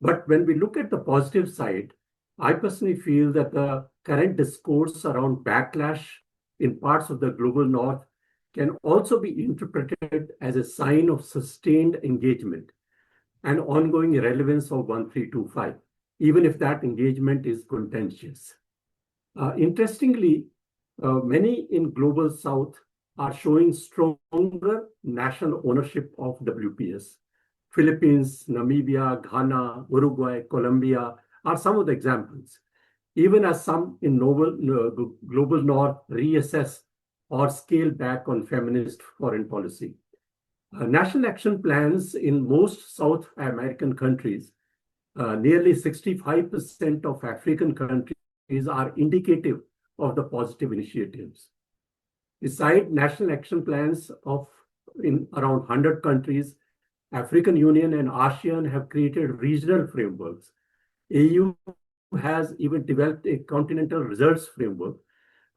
Speaker 4: But when we look at the positive side, I personally feel that the current discourse around backlash in parts of the global north can also be interpreted as a sign of sustained engagement and ongoing relevance of 1325, even if that engagement is contentious. Interestingly, many in global south are showing stronger national ownership of WPS. Philippines, Namibia, Ghana, Uruguay, Colombia are some of the examples, even as some in global north reassess or scale back on feminist foreign policy. National action plans in most South American countries, nearly 65% of African countries are indicative of the positive initiatives. Beside national action plans in around 100 countries, African Union and ASEAN have created regional frameworks. AU has even developed a continental results framework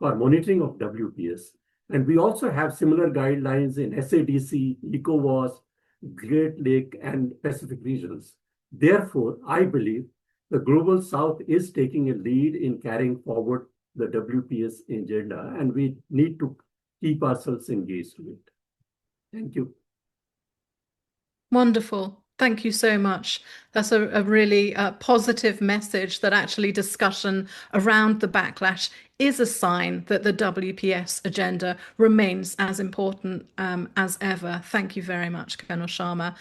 Speaker 4: for monitoring of WPS. And we also have similar guidelines in SADC, ECOWAS, Great Lake, and Pacific regions. Therefore, I believe the Global South is taking a lead in carrying forward the WPS agenda, and we need to keep ourselves engaged with it. Thank you.
Speaker 2: Wonderful. Thank you so much. That's a really positive message that actually discussion around the backlash is a sign that the WPS agenda remains as important as ever. Thank you very much, Colonel Sharma.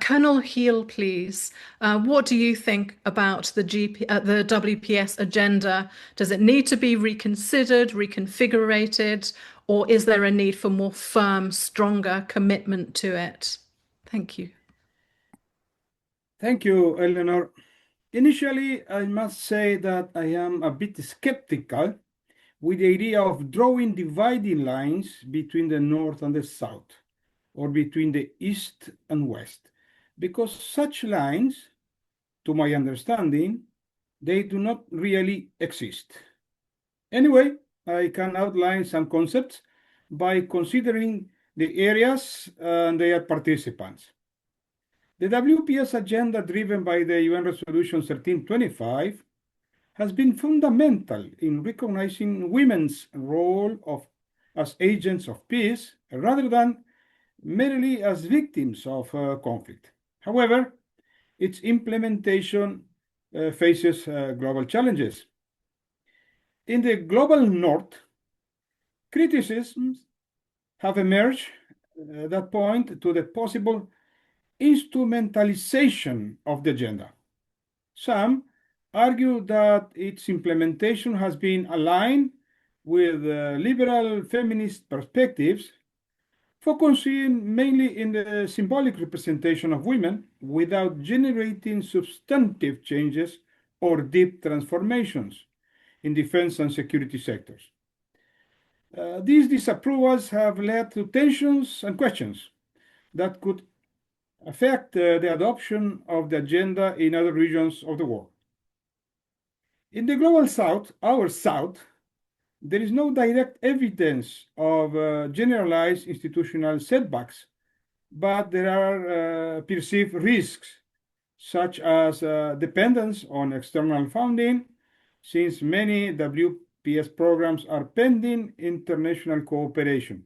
Speaker 2: Colonel Heal, please. What do you think about the WPS agenda? Does it need to be reconsidered, reconfigured, or is there a need for more firm, stronger commitment to it? Thank you.
Speaker 5: Thank you, Eleanor. Initially, I must say that I am a bit skeptical with the idea of drawing dividing lines between the North and the South, or between the East and West, because such lines, to my understanding, they do not really exist. Anyway, I can outline some concepts by considering the areas and their participants. The WPS agenda driven by the UN Resolution 1325 has been fundamental in recognizing women's role as agents of peace rather than merely as victims of conflict. However, its implementation faces global challenges. In the global north, criticisms have emerged that point to the possible instrumentalization of the agenda. Some argue that its implementation has been aligned with liberal feminist perspectives, focusing mainly in the symbolic representation of women without generating substantive changes or deep transformations in defense and security sectors. These disapprovals have led to tensions and questions that could affect the adoption of the agenda in other regions of the world. In the global south, our south, there is no direct evidence of generalized institutional setbacks, but there are perceived risks, such as dependence on external funding, since many WPS programs are pending international cooperation,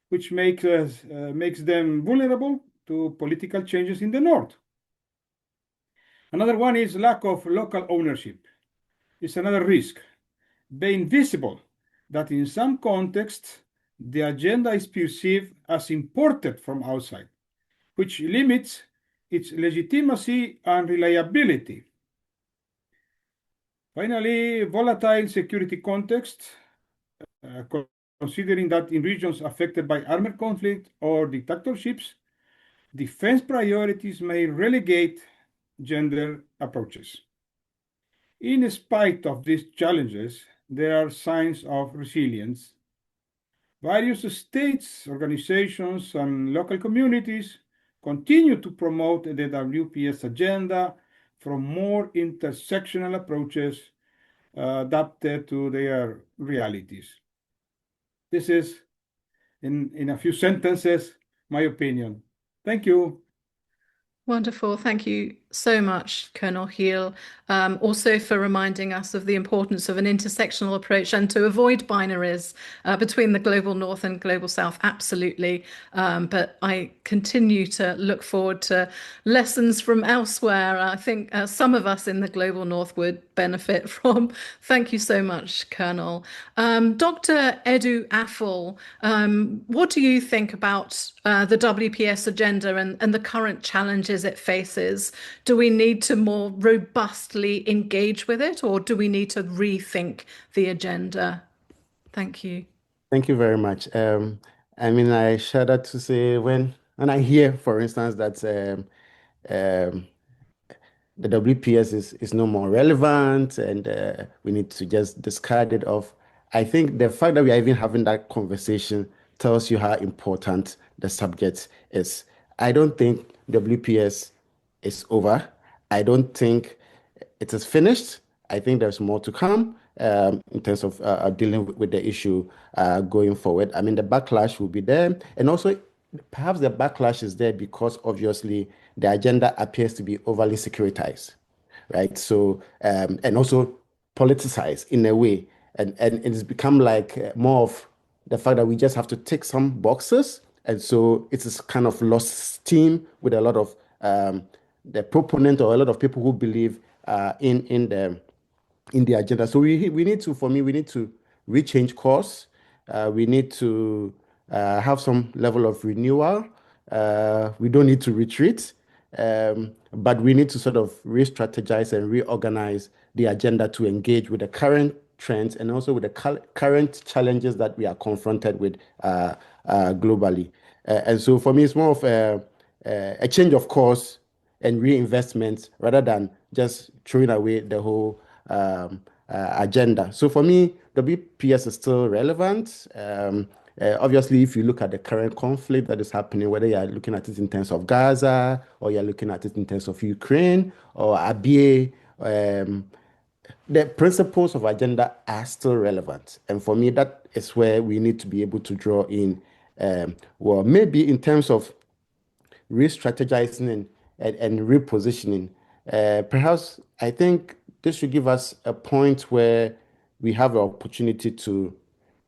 Speaker 5: which makes them vulnerable to political changes in the north. Another one is lack of local ownership. It's another risk, being visible that in some contexts, the agenda is perceived as imported from outside, which limits its legitimacy and reliability. Finally, volatile security context, considering that in regions affected by armed conflict or dictatorships, defense priorities may relegate gender approaches. In spite of these challenges, there are signs of resilience. Various states, organizations, and local communities continue to promote the WPS agenda from more intersectional approaches adapted to their realities. This is, in a few sentences, my opinion. Thank you.
Speaker 2: Wonderful. Thank you so much, Colonel Heel, also for reminding us of the importance of an intersectional approach and to avoid binaries between the global north and global south, absolutely. But I continue to look forward to lessons from elsewhere. I think some of us in the global north would benefit from. Thank you so much, Colonel. Dr. Edu Affel, what do you think about the WPS agenda and the current challenges it faces? Do we need to more robustly engage with it, or do we need to rethink the agenda? Thank you.
Speaker 6: Thank you very much. I mean, I shudder to say when I hear, for instance, that the WPS is no more relevant and we need to just discard it off. I think the fact that we are even having that conversation tells you how important the subject is. I don't think WPS is over. I don't think it is finished. I think there's more to come in terms of dealing with the issue going forward. I mean, the backlash will be there. And also, perhaps the backlash is there because obviously the agenda appears to be overly securitized, right? So, and also politicized in a way. And it's become like more of the fact that we just have to tick some boxes. And so it is kind of lost steam with a lot of the proponent or a lot of people who believe in the agenda. So we need to, for me, we need to rechange course. We need to have some level of renewal. We don't need to retreat, but we need to sort of re-strategize and reorganize the agenda to engage with the current trends and also with the current challenges that we are confronted with globally. And so for me, it's more of a change of course and reinvestment rather than just throwing away the whole agenda. So for me, WPS is still relevant. Obviously, if you look at the current conflict that is happening, whether you're looking at it in terms of Gaza or you're looking at it in terms of Ukraine or Abyei, the principles of agenda are still relevant. And for me, that is where we need to be able to draw in, well, maybe in terms of re-strategizing and repositioning. Perhaps I think this should give us a point where we have the opportunity to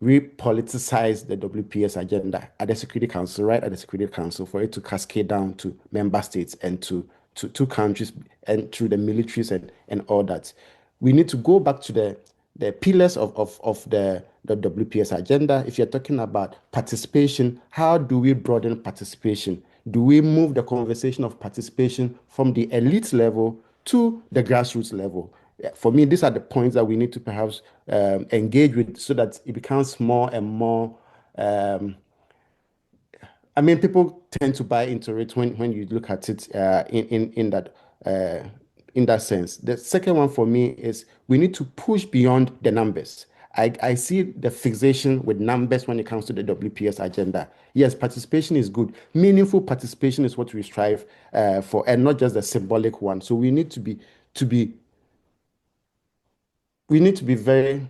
Speaker 6: repoliticize the WPS agenda at the Security Council, right at the Security Council, for it to cascade down to member states and to countries and through the militaries and all that. We need to go back to the pillars of the WPS agenda. If you're talking about participation, how do we broaden participation? Do we move the conversation of participation from the elite level to the grassroots level? For me, these are the points that we need to perhaps engage with so that it becomes more and more I mean, people tend to buy into it when you look at it in that sense. The second one for me is we need to push beyond the numbers. I see the fixation with numbers when it comes to the WPS agenda. Yes, participation is good. Meaningful participation is what we strive for, and not just the symbolic one. So we need to be very,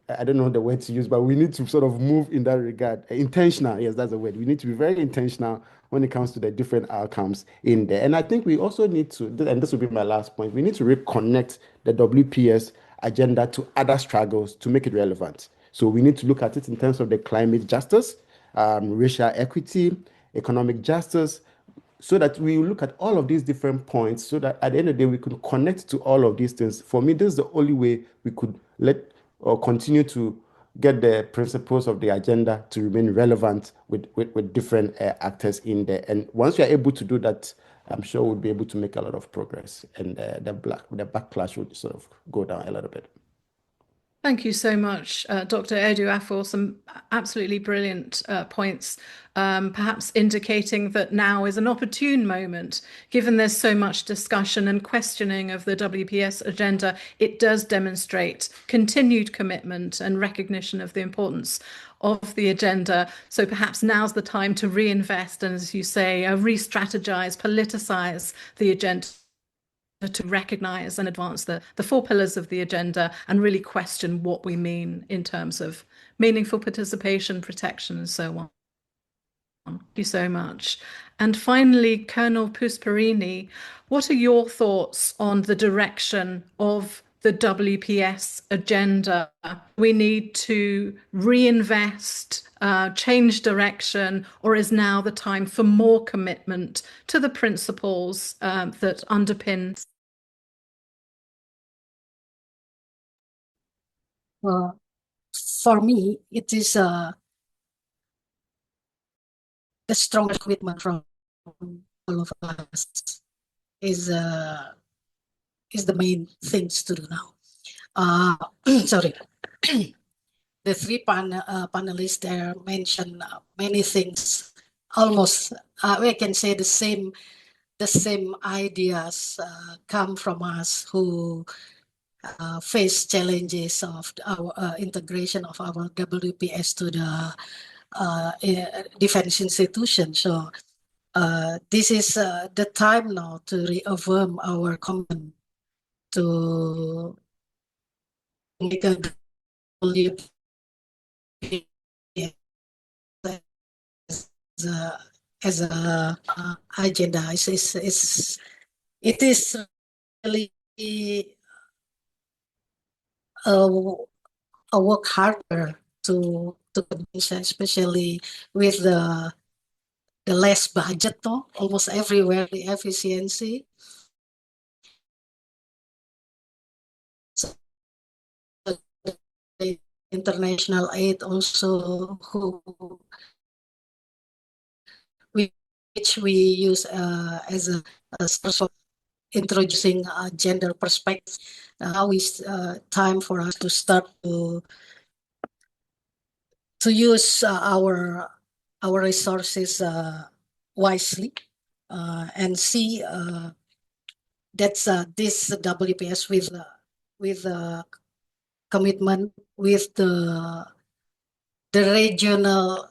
Speaker 6: I don't know the word to use, but we need to sort of move in that regard. Intentional, yes, that's the word. We need to be very intentional when it comes to the different outcomes in there. And I think we also need to, and this will be my last point, we need to reconnect the WPS agenda to other struggles to make it relevant. So we need to look at it in terms of the climate justice, racial equity, economic justice, so that we look at all of these different points so that at the end of the day, we can connect to all of these things. For me, this is the only way we could let or continue to get the principles of the agenda to remain relevant with different actors in there. And once we are able to do that, I'm sure we'll be able to make a lot of progress, and the backlash would sort of go down a little bit.
Speaker 2: Thank you so much, Dr. Eduafo. Some absolutely brilliant points, perhaps indicating that now is an opportune moment, given there's so much discussion and questioning of the WPS agenda. It does demonstrate continued commitment and recognition of the importance of the agenda. So perhaps now's the time to reinvest and, as you say, re-strategize, politicize the agenda, to recognize and advance the 4 pillars of the agenda and really question what we mean in terms of meaningful participation, protection, and so on. Thank you so much. And finally, Colonel Pusparini, what are your thoughts on the direction of the WPS agenda? We need to reinvest, change direction, or is now the time for more commitment to the principles that underpin?
Speaker 3: For me, it is the strongest commitment from all of us is the main things to do now. Sorry. The 3 panelists there mentioned many things. Almost, we can say the same ideas come from us who face challenges of our integration of our WPS to the defense institution. So this is the time now to reaffirm our commitment to make a WPS as a agenda. It is really a work harder to especially with the less budget, though, almost everywhere the efficiency. So the international aid also which we use as a source of introducing a gender perspective. Now is time for us to start to use our resources wisely and see that's this WPS with commitment with the regional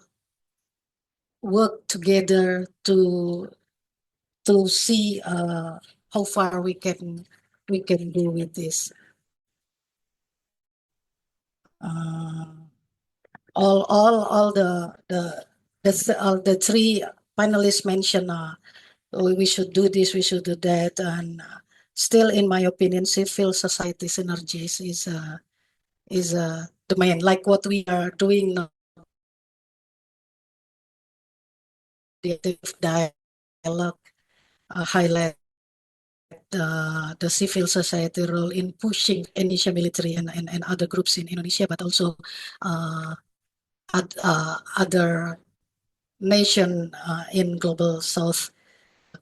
Speaker 3: work together to see how far we can do with this. All the 3 panelists mentioned we should do this, we should do that, and still, in my opinion, civil society synergies is the main, like what we are doing now. The active dialogue highlight the civil society role in pushing Indonesia military and other groups in Indonesia, but also other nation in global south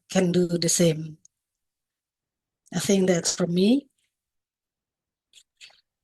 Speaker 3: can do the same. I think that's from me.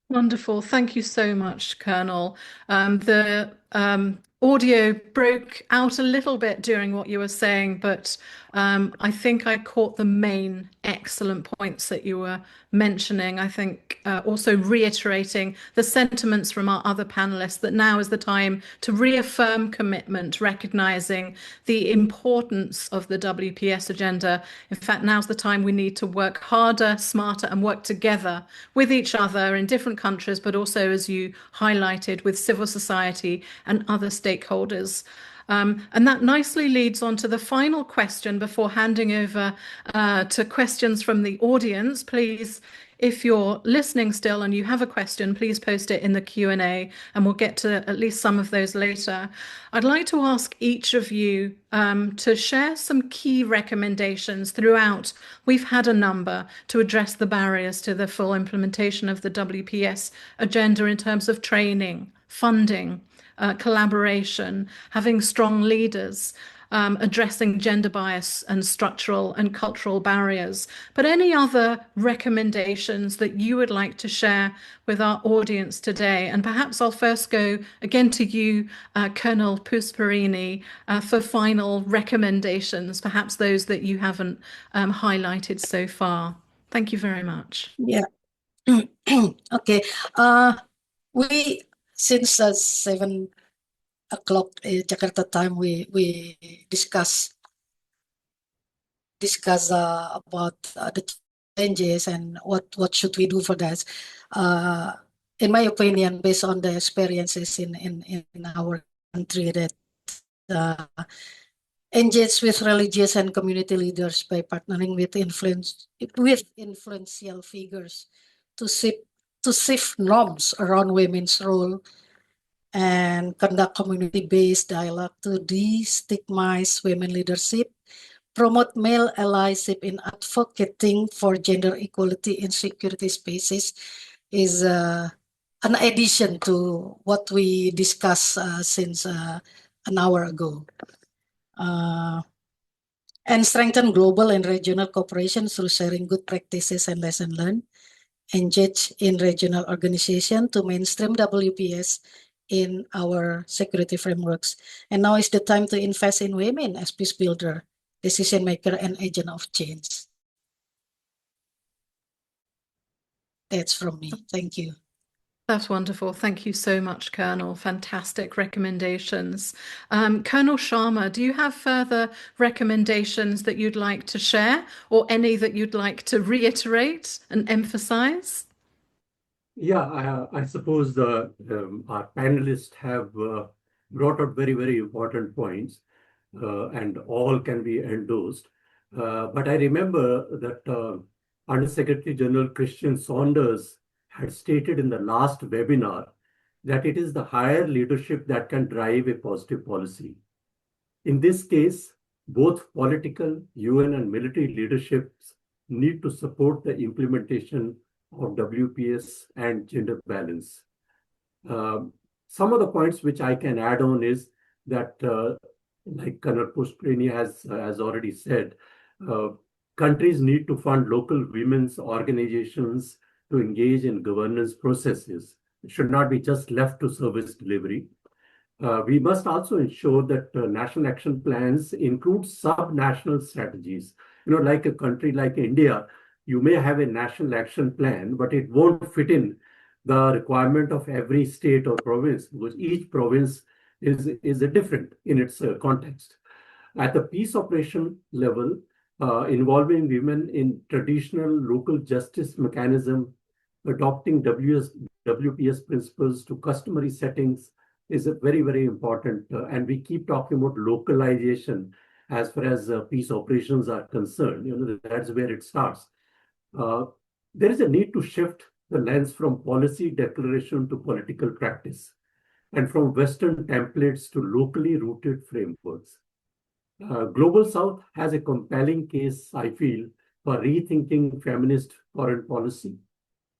Speaker 2: Wonderful. Thank you so much, Colonel. The audio broke out a little bit during what you were saying, but I think I caught the main excellent points that you were mentioning. I think also reiterating the sentiments from our other panelists that now is the time to reaffirm commitment, recognizing the importance of the WPS agenda. In fact, now's the time we need to work harder, smarter, and work together with each other in different countries, but also, as you highlighted, with civil society and other stakeholders. And that nicely leads on to the final question before handing over to questions from the audience. Please, if you're listening still and you have a question, please post it in the Q&A and we'll get to at least some of those later. I'd like to ask each of you to share some key recommendations throughout. We've had a number to address the barriers to the full implementation of the WPS agenda in terms of training, funding, collaboration, having strong leaders, addressing gender bias and structural and cultural barriers. But any other recommendations that you would like to share with our audience today? And perhaps I'll first go again to you, Colonel Pusparini, for final recommendations, perhaps those that you haven't highlighted so far. Thank you very much.
Speaker 3: Yeah. Okay. We since 7 o'clock Jakarta time, we discuss about the changes and what should we do for that. In my opinion, based on the experiences in our country, that engage with religious and community leaders by partnering with influential figures to shift norms around women's role and conduct community-based dialogue to destigmatize women leadership, promote male allyship in advocating for gender equality in security spaces is an addition to what we discussed since an hour ago. And strengthen global and regional cooperation through sharing good practices and lessons learned. Engage in regional organization to mainstream WPS in our security frameworks. And now is the time to invest in women as peace builder, decision maker, and agent of change. That's from me. Thank you.
Speaker 2: That's wonderful. Thank you so much, Colonel. Fantastic recommendations. Colonel Sharma, do you have further recommendations that you'd like to share, or any that you'd like to reiterate and emphasize?
Speaker 4: Yeah, I suppose our panelists have brought up very, very important points, and all can be endorsed. But I remember that Undersecretary General Christian Saunders had stated in the last webinar that it is the higher leadership that can drive a positive policy. In this case, both political, UN, and military leaderships need to support the implementation of WPS and gender balance. Some of the points which I can add on is that, like Colonel Pusparini has already said, countries need to fund local women's organizations to engage in governance processes. It should not be just left to service delivery. We must also ensure that national action plans include sub-national strategies. You know, like a country like India, you may have a national action plan, but it won't fit in the requirement of every state or province, because each province is different in its context. At the peace operation level, involving women in traditional local justice mechanism, adopting WPS principles to customary settings is very, very important. And we keep talking about localization as far as peace operations are concerned. You know, that's where it starts. There is a need to shift the lens from policy declaration to political practice, and from Western templates to locally rooted frameworks. Global South has a compelling case, I feel, for rethinking feminist foreign policy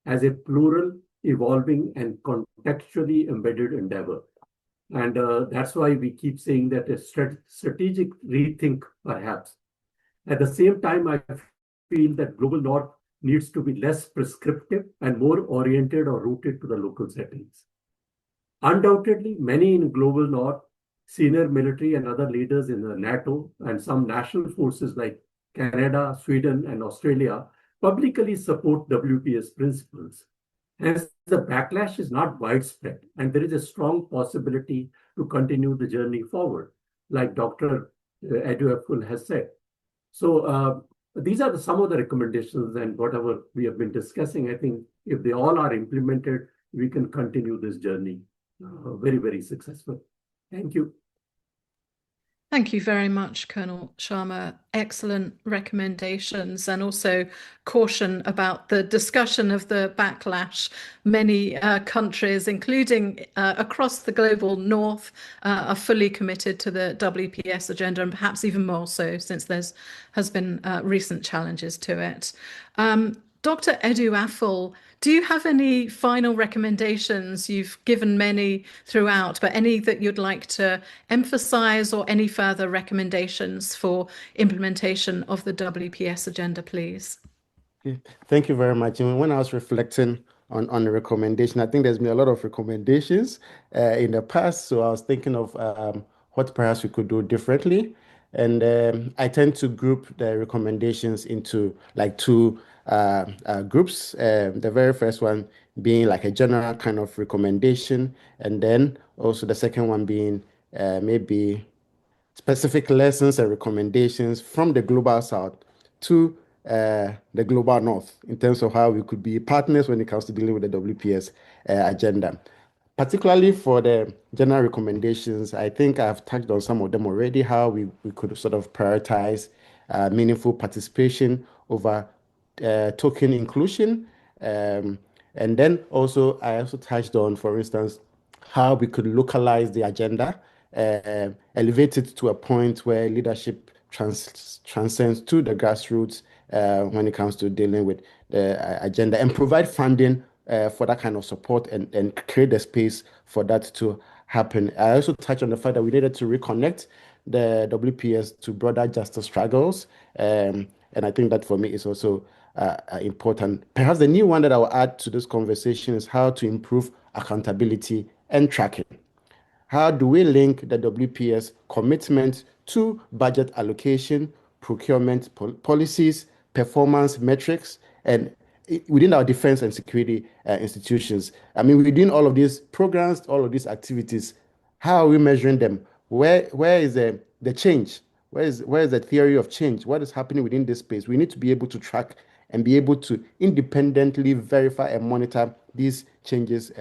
Speaker 4: as a plural, evolving, and contextually embedded endeavor. And that's why we keep saying that a strategic rethink, perhaps. At the same time, I feel that Global North needs to be less prescriptive and more oriented or rooted to the local settings. Undoubtedly, many in global north, senior military and other leaders in the NATO and some national forces like Canada, Sweden, and Australia publicly support WPS principles. Hence, the backlash is not widespread, and there is a strong possibility to continue the journey forward, like Dr. Eduaful has said. So these are some of the recommendations, and whatever we have been discussing, I think if they all are implemented, we can continue this journey very, very successful. Thank you.
Speaker 2: Thank you very much, Colonel Sharma. Excellent recommendations, and also caution about the discussion of the backlash. Many countries, including across the global north, are fully committed to the WPS agenda, and perhaps even more so since has been recent challenges to it. Dr. Eduaful, do you have any final recommendations? You've given many throughout, but any that you'd like to emphasize, or any further recommendations for implementation of the WPS agenda, please?
Speaker 6: Thank you very much. And when I was reflecting on the recommendation, I think there's been a lot of recommendations in the past. So I was thinking of what perhaps we could do differently. And I tend to group the recommendations into like two groups. The very first one being like a general kind of recommendation, and then also the second one being maybe specific lessons and recommendations from the global south to the global north in terms of how we could be partners when it comes to dealing with the WPS agenda. Particularly for the general recommendations, I think I've touched on some of them already, how we could sort of prioritize meaningful participation over token inclusion. And then also, I also touched on, for instance, how we could localize the agenda, elevate it to a point where leadership transcends to the grassroots when it comes to dealing with the agenda, and provide funding for that kind of support, and create the space for that to happen. I also touched on the fact that we needed to reconnect the WPS to broader justice struggles. And I think that for me is also important. Perhaps the new one that I will add to this conversation is how to improve accountability and tracking. How do we link the WPS commitment to budget allocation, procurement policies, performance metrics, and within our defense and security institutions? I mean, within all of these programs, all of these activities, how are we measuring them? Where is the change? Where is the theory of change? What is happening within this space? We need to be able to track and be able to independently verify and monitor these changes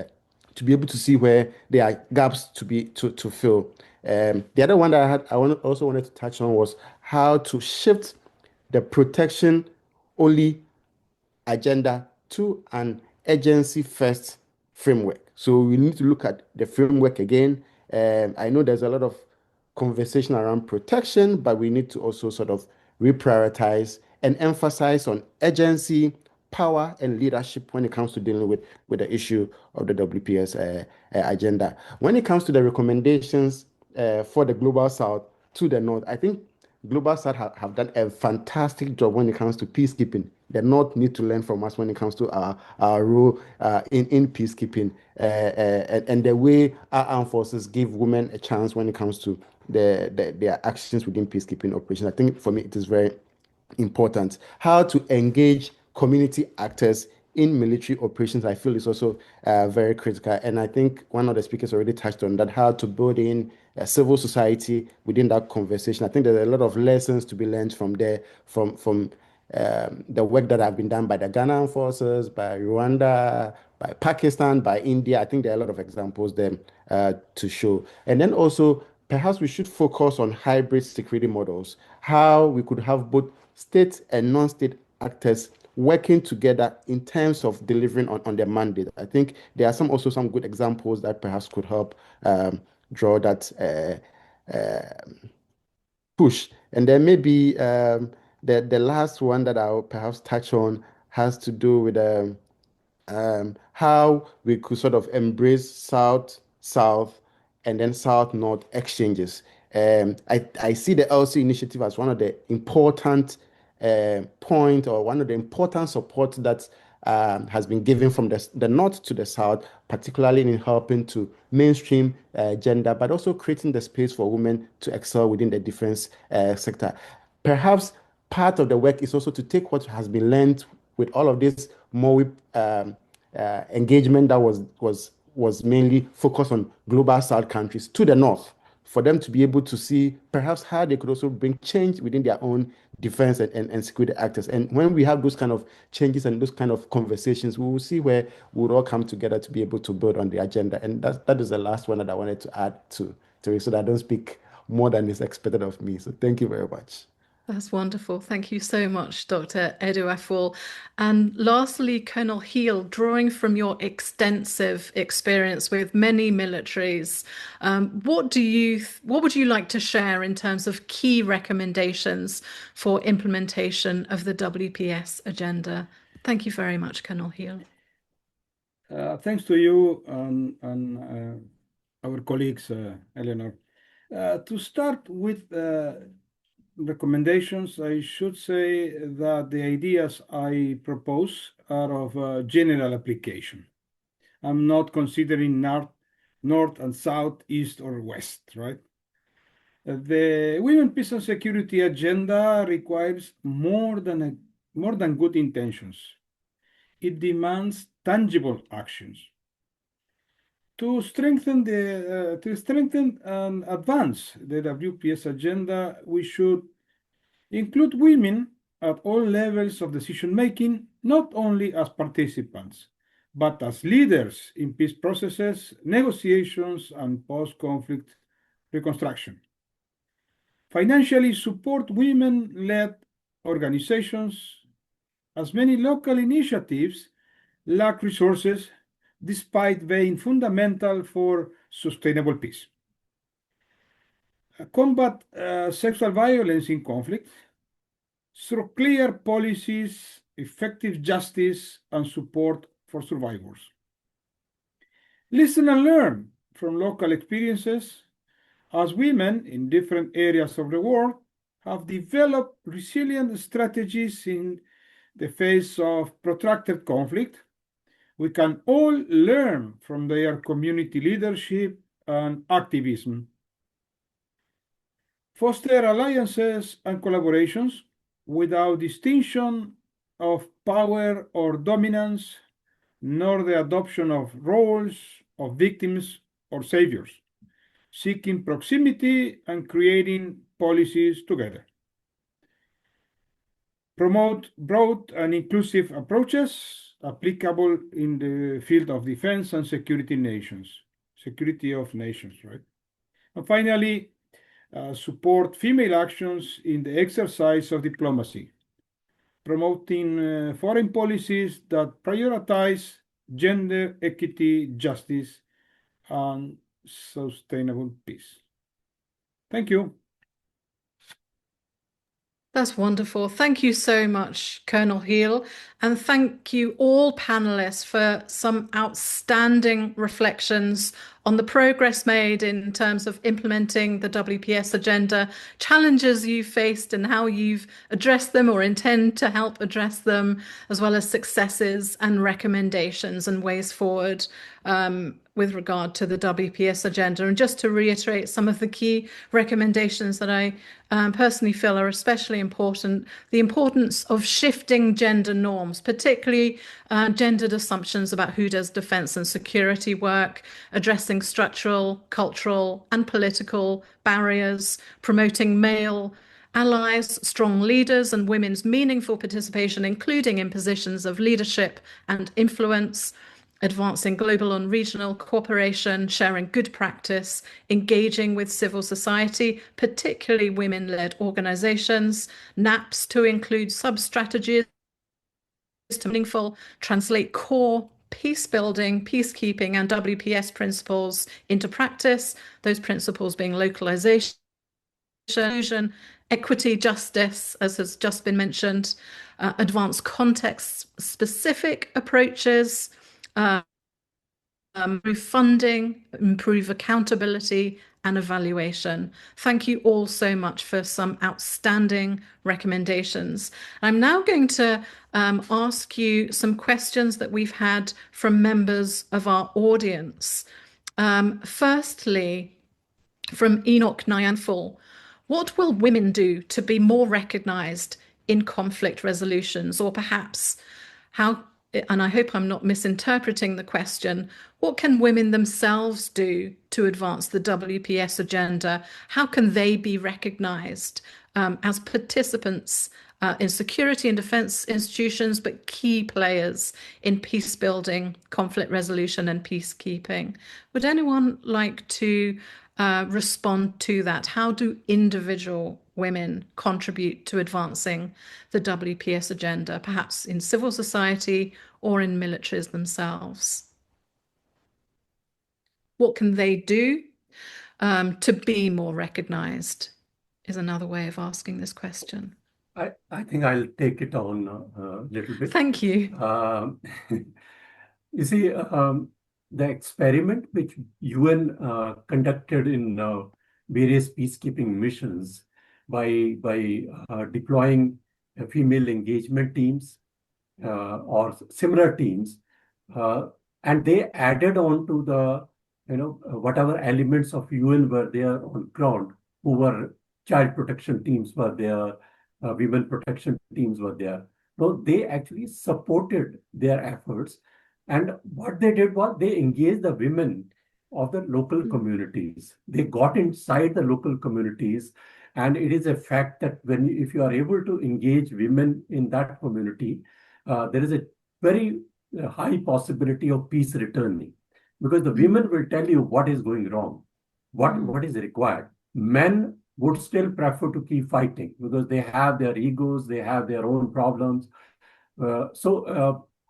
Speaker 6: to be able to see where there are gaps to fill. The other one that also wanted to touch on was how to shift the protection only agenda to an agency first framework. So we need to look at the framework again. I know there's a lot of conversation around protection, but we need to also sort of reprioritize and emphasize on agency, power, and leadership when it comes to dealing with the issue of the WPS agenda. When it comes to the recommendations for the Global South to the North, I think Global South have done a fantastic job when it comes to peacekeeping. The North need to learn from us when it comes to our role in peacekeeping and the way our armed forces give women a chance when it comes to their actions within peacekeeping operations. I think for me it is very important. How to engage community actors in military operations, I feel, is also very critical. And I think one of the speakers already touched on that, how to build in civil society within that conversation. I think there's a lot of lessons to be learned from there, from the work that have been done by the Ghanaian forces, by Rwanda, by Pakistan, by India. I think there are a lot of examples there to show. And then also, perhaps we should focus on hybrid security models, how we could have both state and non-state actors working together in terms of delivering on their mandate. I think there are also some good examples that perhaps could help draw that push. And then maybe the last one that I'll perhaps touch on has to do with how we could sort of embrace South-South and then South-North exchanges. I see the Elsie Initiative as one of the important point, or one of the important support that has been given from the north to the south, particularly in helping to mainstream gender, but also creating the space for women to excel within the defense sector. Perhaps part of the work is also to take what has been learned with all of this more engagement that was mainly focused on global south countries to the north, for them to be able to see perhaps how they could also bring change within their own defense and security actors. And when we have those kind of changes and those kind of conversations, we will see where we would all come together to be able to build on the agenda. And that is the last one that I wanted to add to it, so that I don't speak more than is expected of me. So thank you very much.
Speaker 2: That's wonderful. Thank you so much, Dr. Eduaful. And lastly, Colonel Heel, drawing from your extensive experience with many militaries, what would you like to share in terms of key recommendations for implementation of the WPS agenda? Thank you very much, Colonel Heel.
Speaker 5: Thanks to you and our colleagues, Eleanor. To start with recommendations, I should say that the ideas I propose are of general application. I'm not considering north and south, east or west, right? The Women, Peace and Security agenda requires more than good intentions. It demands tangible actions. To strengthen and advance the WPS agenda, we should include women at all levels of decision-making, not only as participants, but as leaders in peace processes, negotiations, and post-conflict reconstruction. Financially support women-led organizations, as many local initiatives lack resources despite being fundamental for sustainable peace. Combat sexual violence in conflict through clear policies, effective justice, and support for survivors. Listen and learn from local experiences, as women in different areas of the world have developed resilient strategies in the face of protracted conflict. We can all learn from their community leadership and activism. Foster alliances and collaborations without distinction of power or dominance, nor the adoption of roles of victims or saviors, seeking proximity and creating policies together. Promote broad and inclusive approaches applicable in the field of defense and security of nations, right? And finally, support female actions in the exercise of diplomacy, promoting foreign policies that prioritize gender equity, justice, and sustainable peace. Thank you.
Speaker 2: That's wonderful. Thank you so much, Colonel Heel. And thank you all panelists for some outstanding reflections on the progress made in terms of implementing the WPS agenda, challenges you've faced and how you've addressed them or intend to help address them, as well as successes and recommendations and ways forward with regard to the WPS agenda. And just to reiterate some of the key recommendations that I personally feel are especially important: the importance of shifting gender norms, particularly gendered assumptions about who does defense and security work, addressing structural, cultural and political barriers, promoting male allies, strong leaders and women's meaningful participation, including in positions of leadership and influence, advancing global and regional cooperation, sharing good practice, engaging with civil society, particularly women-led organizations, NAPs to include sub-strategies to meaningful, translate core peace building, peacekeeping and WPS principles into practice, those principles being localization, inclusion, equity, justice, as has just been mentioned, advance context-specific approaches, improve funding, improve accountability and evaluation. Thank you all so much for some outstanding recommendations. I'm now going to ask you some questions that we've had from members of our audience. Firstly, from Enoch Nyanful, what will women do to be more recognised in conflict resolutions? Or perhaps how, and I hope I'm not misinterpreting the question, what can women themselves do to advance the WPS agenda? How can they be recognised as participants in security and defence institutions, but key players in peace building, conflict resolution and peacekeeping? Would anyone like to respond to that? How do individual women contribute to advancing the WPS agenda, perhaps in civil society or in militaries themselves? What can they do to be more recognised is another way of asking this question.
Speaker 4: I think I'll take it on a little bit.
Speaker 2: Thank you.
Speaker 4: You see, the experiment which UN conducted in various peacekeeping missions by deploying female engagement teams or similar teams, and they added on to the whatever elements of UN were there on ground, who were child protection teams were there, women protection teams were there. So they actually supported their efforts. And what they did was they engaged the women of the local communities. They got inside the local communities. And it is a fact that if you are able to engage women in that community, there is a very high possibility of peace returning, because the women will tell you what is going wrong, what is required. Men would still prefer to keep fighting because they have their egos, they have their own problems.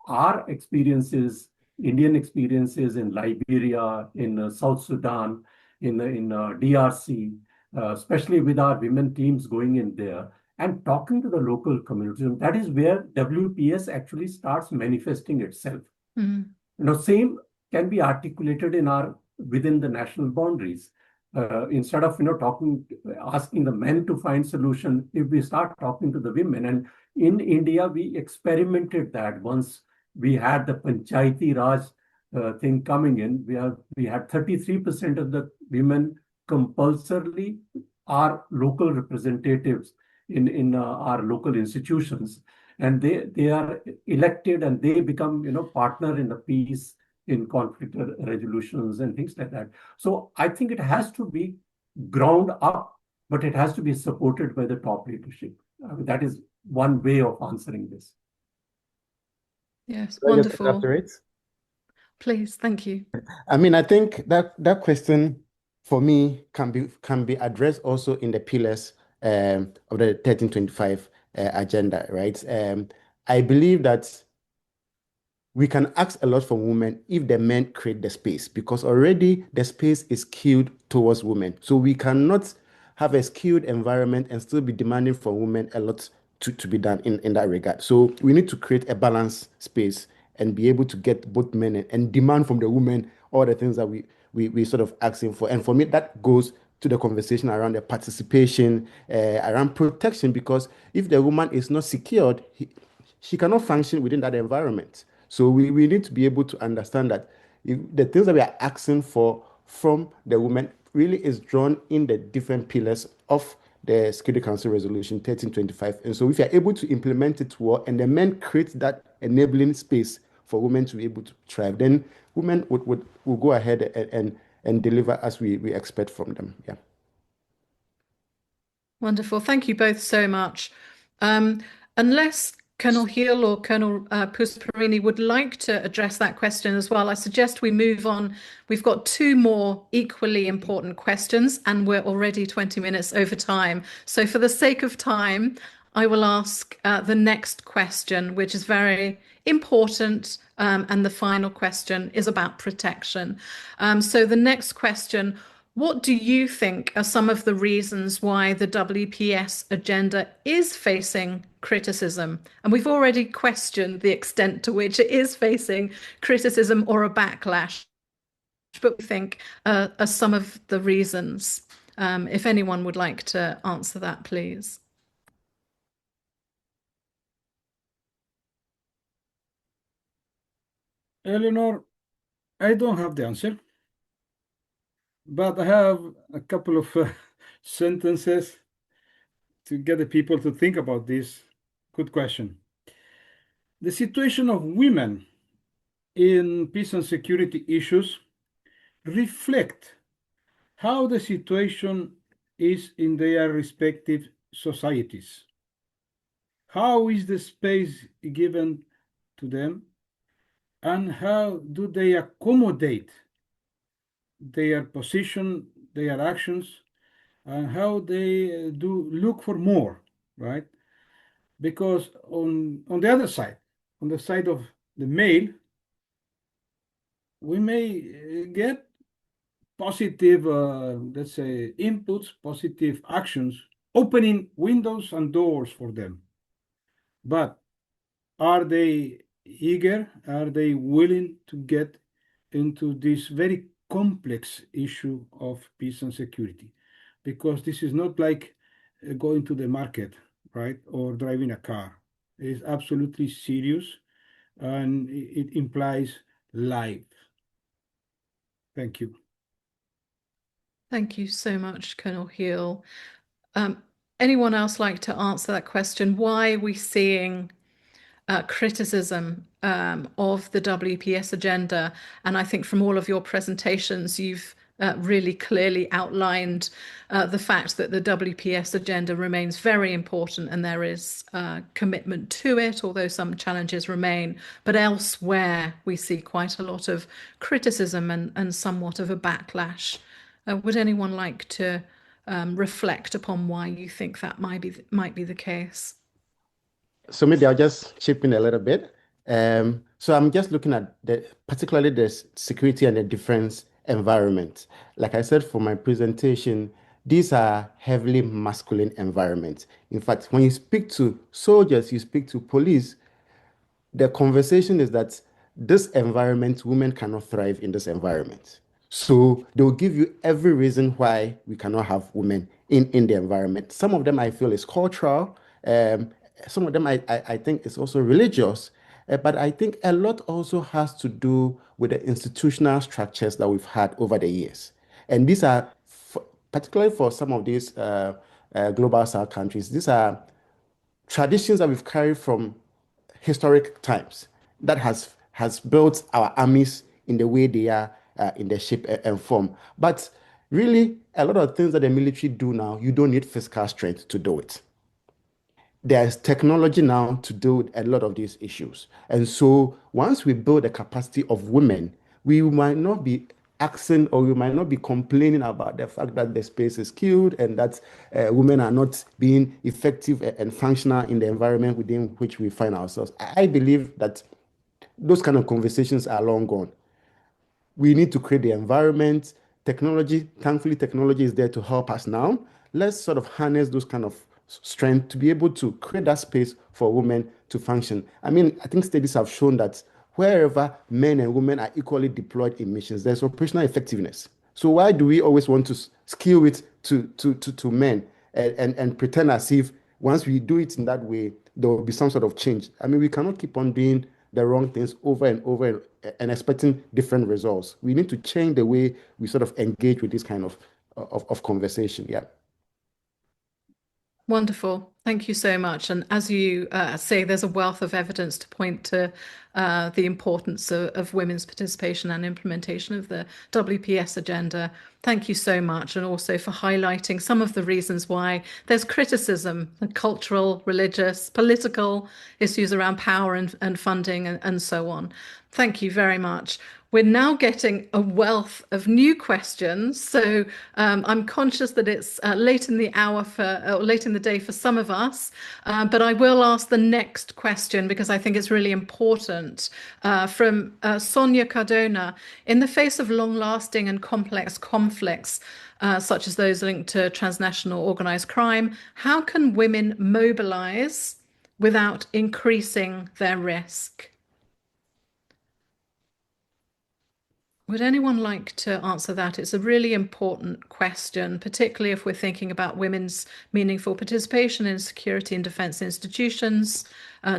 Speaker 4: Our experiences, Indian experiences in Liberia, in South Sudan, in DRC, especially with our women teams going in there and talking to the local community, that is where WPS actually starts manifesting itself. Same can be articulated within the national boundaries. Instead of asking the men to find solution, if we start talking to the women. And in India, we experimented that once we had the Panchayati Raj thing coming in. We had 33% of the women compulsorily are local representatives in our local institutions, and they are elected and they become partner in the peace, in conflict resolutions and things like that. So I think it has to be ground up, but it has to be supported by the top leadership. That is one way of answering this.
Speaker 2: Yes, wonderful. Please, thank you.
Speaker 6: I mean, I think that question for me can be addressed also in the pillars of the 1325 agenda, right? I believe that we can ask a lot from women if the men create the space, because already the space is skewed towards women. So we cannot have a skewed environment and still be demanding from women a lot to be done in that regard. So we need to create a balanced space and be able to get both men and demand from the women all the things that we sort of asking for. And for me, that goes to the conversation around the participation, around protection, because if the woman is not secured, she cannot function within that environment. So we need to be able to understand that the things that we are asking for from the women really is drawn in the different pillars of the Security Council Resolution 1325. And so if you're able to implement it well, and the men create that enabling space for women to be able to thrive, then women will go ahead and deliver as we expect from them. Yeah.
Speaker 2: Wonderful. Thank you both so much. Unless Colonel Hill or Colonel Pusparini would like to address that question as well, I suggest we move on. We've got two more equally important questions and we're already 20 minutes over time. So for the sake of time, I will ask the next question, which is very important. And the final question is about protection. So the next question: what do you think are some of the reasons why the WPS agenda is facing criticism? And we've already questioned the extent to which it is facing criticism or a backlash. but we think are some of the reasons. If anyone would like to answer that, please.
Speaker 5: Eleanor, I don't have the answer, but I have a couple of sentences to get the people to think about this. Good question. The situation of women in peace and security issues reflect how the situation is in their respective societies. How is the space given to them, and how do they accommodate their position, their actions, and how they do look for more, right? Because on the other side, on the side of the male, we may get positive, let's say, inputs, positive actions, opening windows and doors for them. But are they eager? Are they willing to get into this very complex issue of peace and security? Because this is not like going to the market, right? Or driving a car. It's absolutely serious, and it implies life. Thank you.
Speaker 2: Thank you so much, Colonel Heel. Anyone else like to answer that question? Why are we seeing criticism of the WPS agenda? And I think from all of your presentations, you've really clearly outlined the fact that the WPS agenda remains very important and there is commitment to it, although some challenges remain. But elsewhere, we see quite a lot of criticism and somewhat of a backlash. Would anyone like to reflect upon why you think that might be the case?
Speaker 6: So maybe I'll just chip in a little bit. So I'm just looking at particularly the security and the defense environment. Like I said for my presentation, these are heavily masculine environments. In fact, when you speak to soldiers, you speak to police, the conversation is that this environment, women cannot thrive in this environment. So they will give you every reason why we cannot have women in the environment. Some of them I feel is cultural. Some of them I think is also religious. But I think a lot also has to do with the institutional structures that we've had over the years. And these are, particularly for some of these global south countries, these are traditions that we've carried from historic times that has built our armies in the way they are in the shape and form. But really, a lot of things that the military do now, you don't need physical strength to do it. There's technology now to deal with a lot of these issues. And so once we build the capacity of women, we might not be asking or we might not be complaining about the fact that the space is killed and that women are not being effective and functional in the environment within which we find ourselves. I believe that those kind of conversations are long gone. We need to create the environment. Technology, thankfully, technology is there to help us now. Let's sort of harness those kind of strength to be able to create that space for women to function. I mean, I think studies have shown that wherever men and women are equally deployed in missions, there's operational effectiveness. So why do we always want to skew it to men and pretend as if once we do it in that way, there will be some sort of change? I mean, we cannot keep on doing the wrong things over and over and expecting different results. We need to change the way we sort of engage with this kind of conversation. Yeah.
Speaker 2: Wonderful. Thank you so much. And as you say, there's a wealth of evidence to point to the importance of women's participation and implementation of the WPS agenda. Thank you so much. And also for highlighting some of the reasons why there's criticism, the cultural, religious, political issues around power and funding and so on. Thank you very much. We're now getting a wealth of new questions. So I'm conscious that it's late in the hour or late in the day for some of us, but I will ask the next question because I think it's really important. From Sonia Cardona, in the face of long-lasting and complex conflicts, such as those linked to transnational organized crime, how can women mobilize without increasing their risk? Would anyone like to answer that? It's a really important question, particularly if we're thinking about women's meaningful participation in security and defense institutions,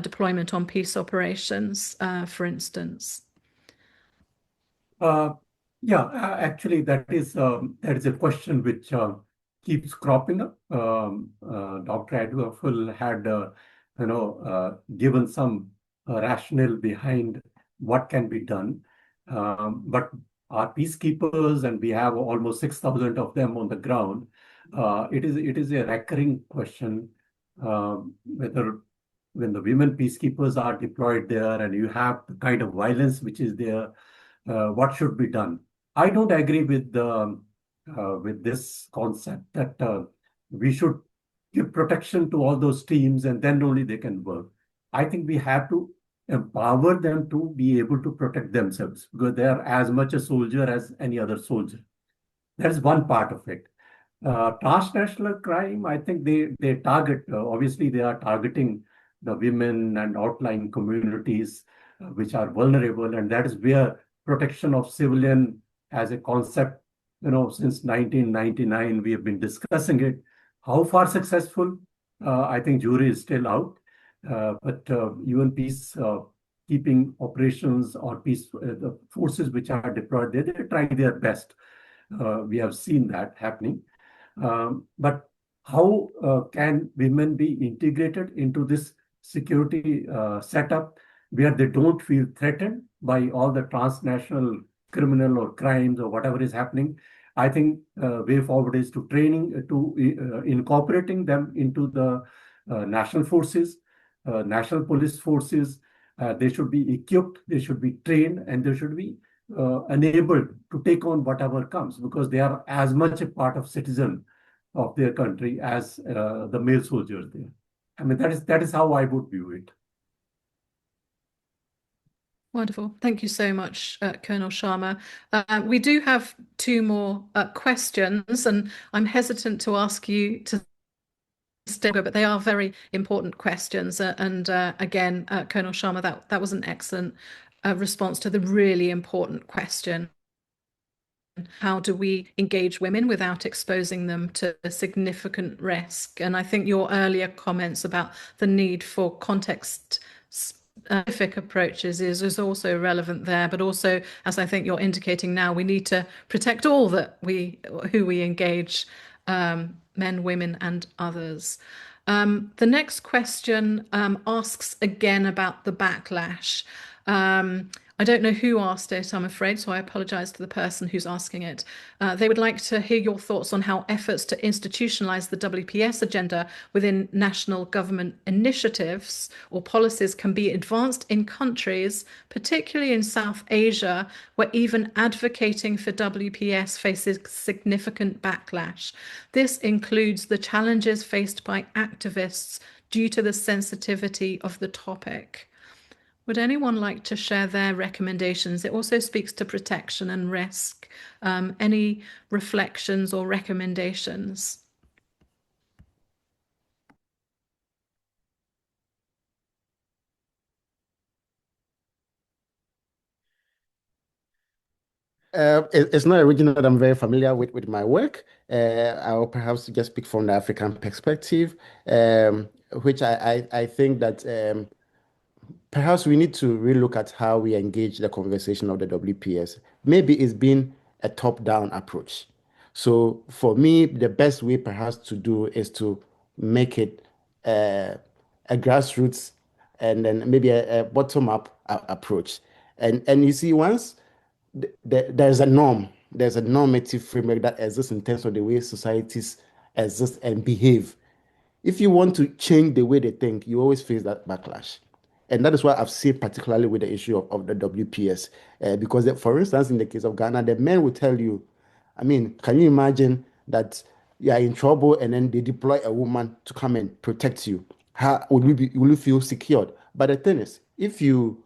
Speaker 2: deployment on peace operations, for instance.
Speaker 4: Actually, that is a question which keeps cropping up. Dr. Adwaful had, given some rationale behind what can be done. But our peacekeepers, and we have almost 6,000 of them on the ground, it is a recurring question whether when the women peacekeepers are deployed there and you have the kind of violence which is there, what should be done? I don't agree with this concept that we should give protection to all those teams and then only they can work. I think we have to empower them to be able to protect themselves because they are as much a soldier as any other soldier. That is one part of it. Transnational crime, I think they target, obviously they are targeting the women and outlying communities which are vulnerable, and that is where protection of civilian as a concept, since 1999 we have been discussing it. How far successful? I think jury is still out. But UN peacekeeping operations or the forces which are deployed there, they try their best. We have seen that happening. But how can women be integrated into this security setup where they don't feel threatened by all the transnational criminal or crimes or whatever is happening? I think way forward is to training, to incorporating them into the national forces, national police forces. They should be equipped, they should be trained, and they should be enabled to take on whatever comes because they are as much a part of citizen of their country as the male soldiers there. I mean, that is how I would view it.
Speaker 2: Wonderful. Thank you so much, Colonel Sharma. We do have two more questions, and I'm hesitant to ask you to stay, but they are very important questions. Again, Colonel Sharma, that was an excellent response to the really important question. How do we engage women without exposing them to a significant risk? And I think your earlier comments about the need for context-specific approaches is also relevant there. But also, as I think you're indicating now, we need to protect all who we engage, men, women, and others. The next question asks again about the backlash. I don't know who asked it, I'm afraid, so I apologize to the person who's asking it. They would like to hear your thoughts on how efforts to institutionalize the WPS agenda within national government initiatives or policies can be advanced in countries, particularly in South Asia, where even advocating for WPS faces significant backlash. This includes the challenges faced by activists due to the sensitivity of the topic. Would anyone like to share their recommendations? It also speaks to protection and risk. Any reflections or recommendations?
Speaker 6: It's not a region that I'm very familiar with my work. I'll perhaps just speak from the African perspective, which I think that perhaps we need to relook at how we engage the conversation of the WPS. Maybe it's been a top-down approach. So for me, the best way perhaps to do is to make it a grassroots and then maybe a bottom-up approach. And you see, once there's a normative framework that exists in terms of the way societies exist and behave. If you want to change the way they think, you always face that backlash. And that is why I've seen particularly with the issue of the WPS. Because, for instance, in the case of Ghana, the men will tell you, I mean, can you imagine that you are in trouble and then they deploy a woman to come and protect you? How will you feel secured? But the thing is, if you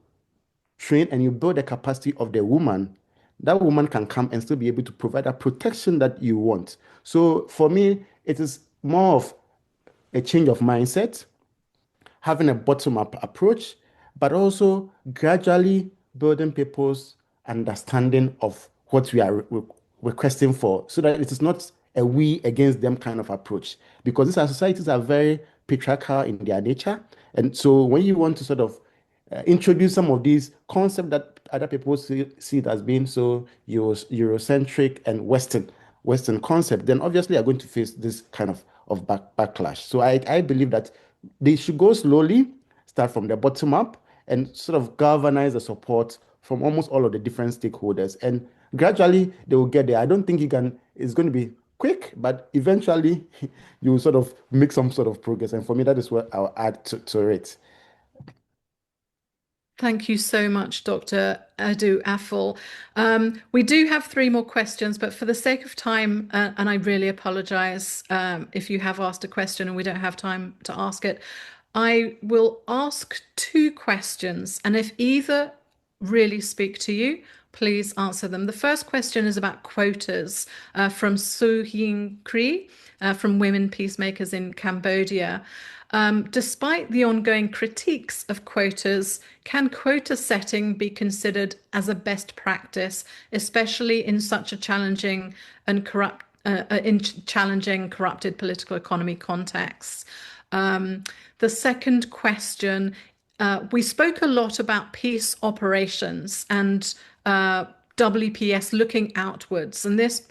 Speaker 6: train and you build the capacity of the woman, that woman can come and still be able to provide that protection that you want. So for me, it is more of a change of mindset, having a bottom-up approach, but also gradually building people's understanding of what we are requesting for, so that it is not a we against them kind of approach, because these societies are very patriarchal in their nature. And so when you want to sort of introduce some of these concepts that other people see it as being so Eurocentric and Western concept, then obviously are going to face this kind of backlash. So I believe that they should go slowly, start from the bottom up, and sort of galvanize the support from almost all of the different stakeholders. And gradually they will get there. I don't think it's going to be quick, but eventually you will sort of make some sort of progress. And for me, that is what I'll add to it.
Speaker 2: Thank you so much, Dr. Adu Affel. We do have 3 more questions, but for the sake of time, and I really apologize if you have asked a question and we don't have time to ask it, I will ask 2 questions, and if either really speak to you, please answer them. The first question is about quotas from Soo Hying Cree from Women Peacemakers in Cambodia. Despite the ongoing critiques of quotas, can quota setting be considered as a best practice, especially in such a challenging and corrupted political economy contexts? The second question, we spoke a lot about peace operations and WPS looking outwards, and this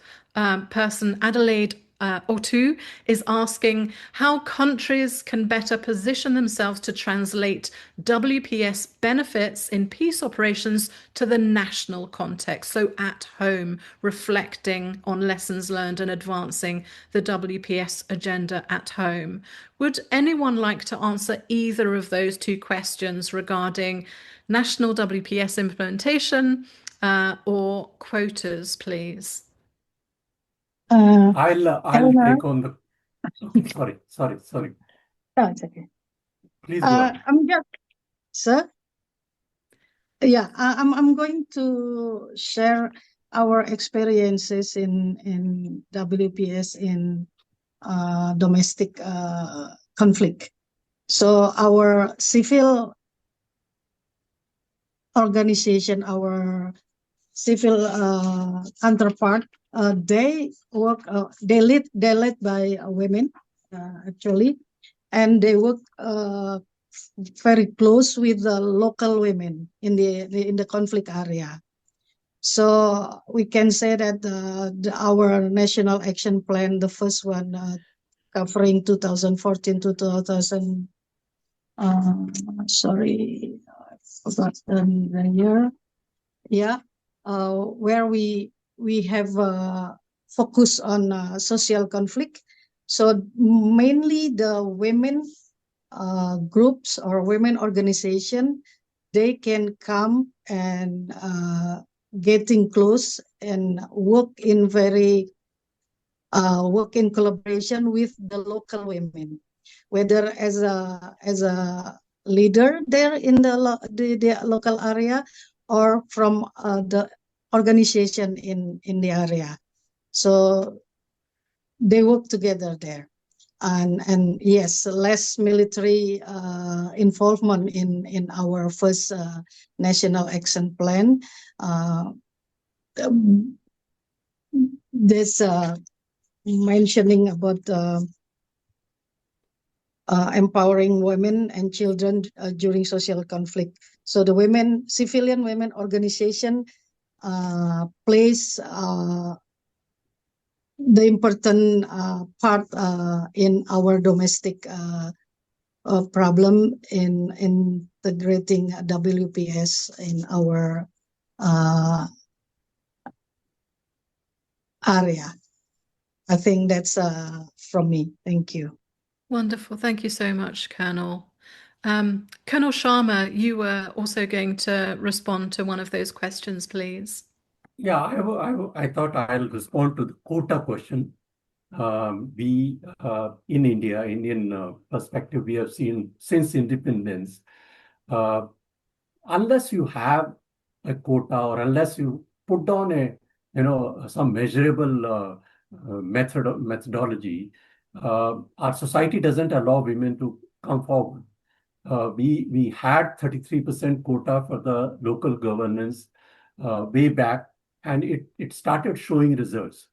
Speaker 2: person, Adelaide Otu, is asking how countries can better position themselves to translate WPS benefits in peace operations to the national context, so at home, reflecting on lessons learned and advancing the WPS agenda at home. Would anyone like to answer either of those 2 questions regarding national WPS implementation or quotas, please?
Speaker 4: I'll take on the. Okay, sorry.
Speaker 3: No, it's okay.
Speaker 4: Please go on.
Speaker 3: Sir. Yeah, I'm going to share our experiences in WPS in domestic conflict. So our civil organization, our civil counterpart, they led by women actually, and they work very close with the local women in the conflict area. So we can say that our national action plan, the first one covering 2014 to 2000, sorry, I forgot the year. Yeah, where we have focus on social conflict. So mainly the women groups or women organization, they can come and getting close and work in collaboration with the local women, whether as a leader there in the local area or from the organization in the area. So they work together there. And yes, less military involvement in our first national action plan. There's mentioning about empowering women and children during social conflict. So the civilian women organization plays the important part in our domestic problem in integrating WPS in our area. I think that's from me. Thank you.
Speaker 2: Wonderful. Thank you so much, Colonel. Colonel Sharma, you were also going to respond to one of those questions, please.
Speaker 4: Yeah, I thought I'll respond to the quota question. We in India, Indian perspective, we have seen since independence, unless you have a quota or unless you put down some measurable methodology, our society doesn't allow women to come forward. We had 33% quota for the local governance way back and it started showing results.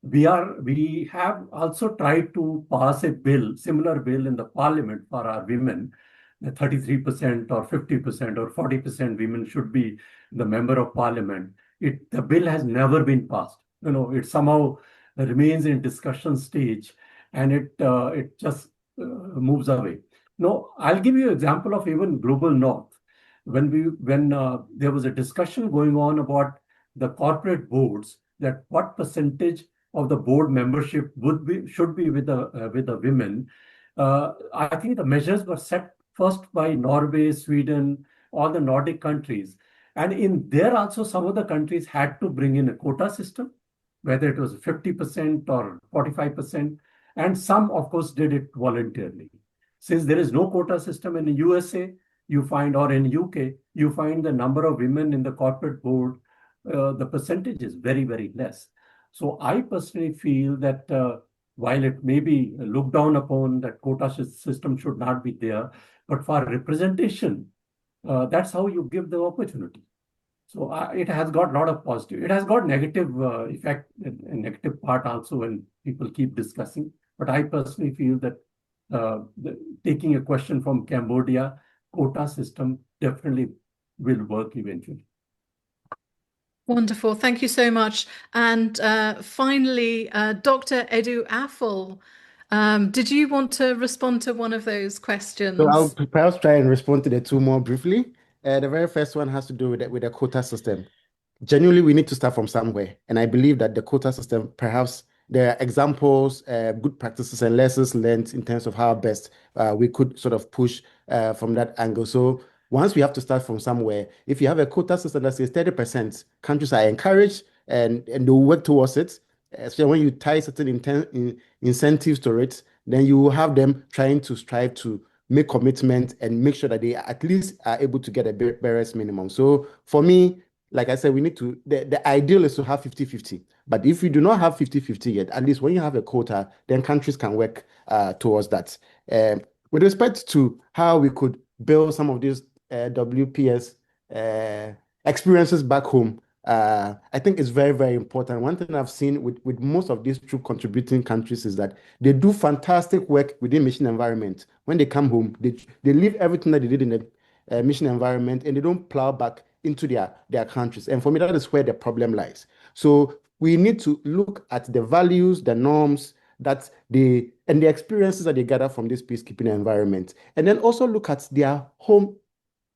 Speaker 4: We have also tried to pass a bill, similar bill in the parliament for our women. 33% or 50% or 40% women should be the member of parliament. The bill has never been passed. It somehow remains in discussion stage, and it just moves away. No, I'll give you an example of even global north. When there was a discussion going on about the corporate boards, that what percentage of the board membership should be with the women. I think the measures were set first by Norway, Sweden, all the Nordic countries. And in there also, some of the countries had to bring in a quota system, whether it was 50% or 45%. And some, of course, did it voluntarily. Since there is no quota system in the USA, you find, or in UK, you find the number of women in the corporate board, the percentage is very, very less. So I personally feel that while it may be looked down upon, that quota system should not be there, but for representation, that's how you give the opportunity. So it has got a lot of positive. It has got negative effect, and negative part also when people keep discussing. But I personally feel that taking a question from Cambodia, quota system definitely will work eventually.
Speaker 2: Wonderful. Thank you so much. And finally, Dr. Edu Affle, did you want to respond to one of those questions?
Speaker 6: So I'll perhaps try and respond to the two more briefly. The very first one has to do with the quota system. Genuinely, we need to start from somewhere. And I believe that the quota system, perhaps there are examples, good practices and lessons learned in terms of how best we could sort of push from that angle. So once we have to start from somewhere, if you have a quota system that says 30%, countries are encouraged and they'll work towards it. So when you tie certain incentives to it, then you will have them trying to strive to make commitment and make sure that they at least are able to get a barest minimum. So for me, like I said, we need to, the ideal is to have 50-50. But if you do not have 50-50 yet, at least when you have a quota, then countries can work towards that. With respect to how we could build some of these WPS experiences back home, I think it's very, very important. One thing I've seen with most of these true contributing countries is that they do fantastic work within mission environment. When they come home, they leave everything that they did in the mission environment and they don't plow back into their countries. And for me, that is where the problem lies. So we need to look at the values, the norms, and the experiences that they gather from this peacekeeping environment. And then also look at their home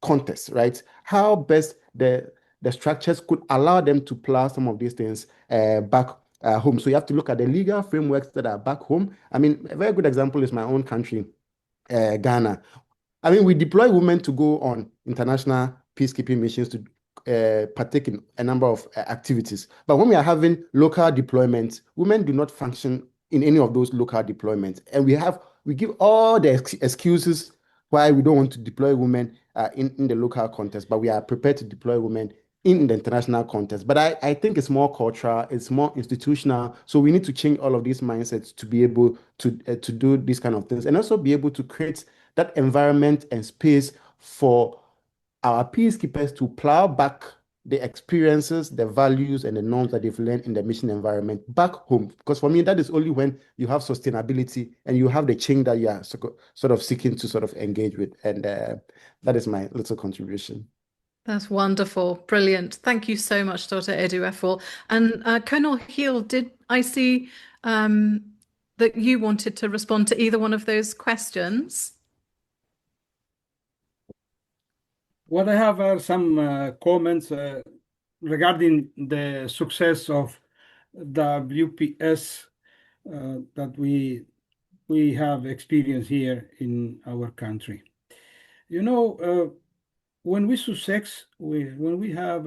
Speaker 6: context, right? How best the structures could allow them to plow some of these things back home. So you have to look at the legal frameworks that are back home. I mean, a very good example is my own country, Ghana. I mean, we deploy women to go on international peacekeeping missions to partake in a number of activities. But when we are having local deployments, women do not function in any of those local deployments. And we give all the excuses why we don't want to deploy women in the local context, but we are prepared to deploy women in the international context. But I think it's more cultural, it's more institutional. So we need to change all of these mindsets to be able to do these kind of things, and also be able to create that environment and space for our peacekeepers to plow back the experiences, the values, and the norms that they've learned in the mission environment back home. Because for me, that is only when you have sustainability and you have the change that you are sort of seeking to sort of engage with. And that is my little contribution.
Speaker 2: That's wonderful. Brilliant. Thank you so much, Dr. Edu Affle. And Colonel Hill, did I see that you wanted to respond to either one of those questions?
Speaker 5: What I have are some comments regarding the success of WPS that we have experienced here in our country. You know, when we have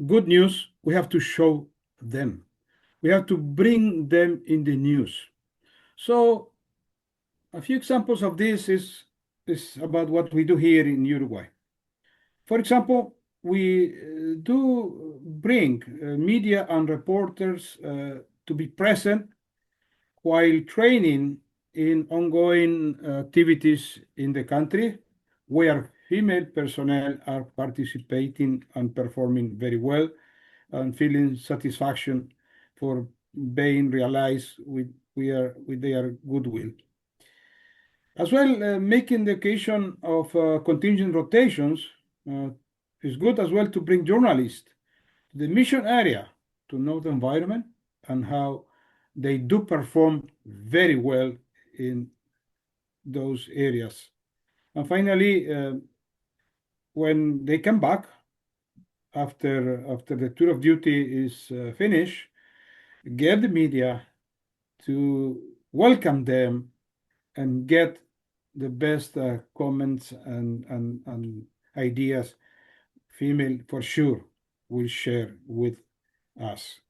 Speaker 5: good news, we have to show them. We have to bring them in the news. So a few examples of this is about what we do here in Uruguay. For example, we do bring media and reporters to be present while training in ongoing activities in the country where female personnel are participating and performing very well. and feeling satisfaction for being realized with their goodwill. As well, making the occasion of contingent rotations is good as well to bring journalists to the mission area to know the environment and how they do perform very well in those areas. And finally, when they come back after the tour of duty is finished, get the media to welcome them and get the best comments and ideas female for sure will share with us.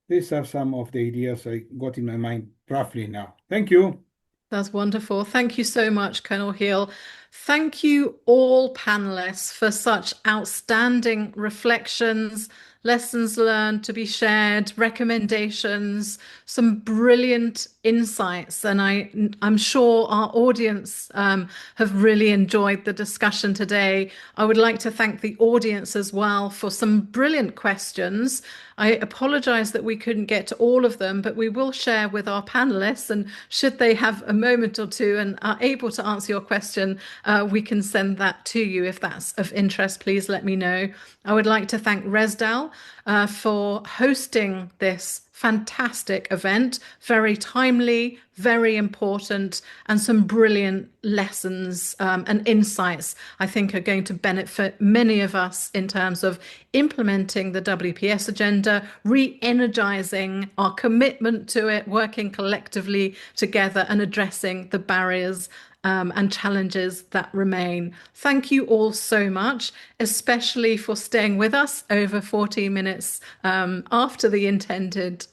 Speaker 5: These are some of the ideas I got in my mind roughly now. Thank you.
Speaker 2: That's wonderful. Thank you so much, Colonel Hill. Thank you all panelists for such outstanding reflections, lessons learned to be shared, recommendations, some brilliant insights. And I'm sure our audience have really enjoyed the discussion today. I would like to thank the audience as well for some brilliant questions. I apologize that we couldn't get to all of them, but we will share with our panelists, and should they have a moment or two and are able to answer your question, we can send that to you. If that's of interest, please let me know. I would like to thank RESDAL for hosting this fantastic event, very timely, very important, and some brilliant lessons and insights I think are going to benefit many of us in terms of implementing the WPS agenda, re-energizing our commitment to it, working collectively together and addressing the barriers and challenges that remain. Thank you all so much, especially for staying with us over 40 minutes after the intended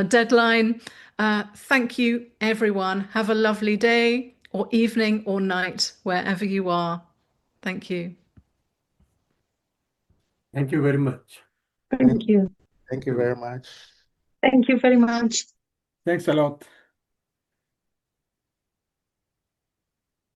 Speaker 2: deadline. Thank you, everyone. Have a lovely day or evening or night, wherever you are. Thank you.
Speaker 4: Thank you very much.
Speaker 3: Thank you.
Speaker 6: Thank you very much.
Speaker 3: Thank you very much.
Speaker 5: Thanks a lot.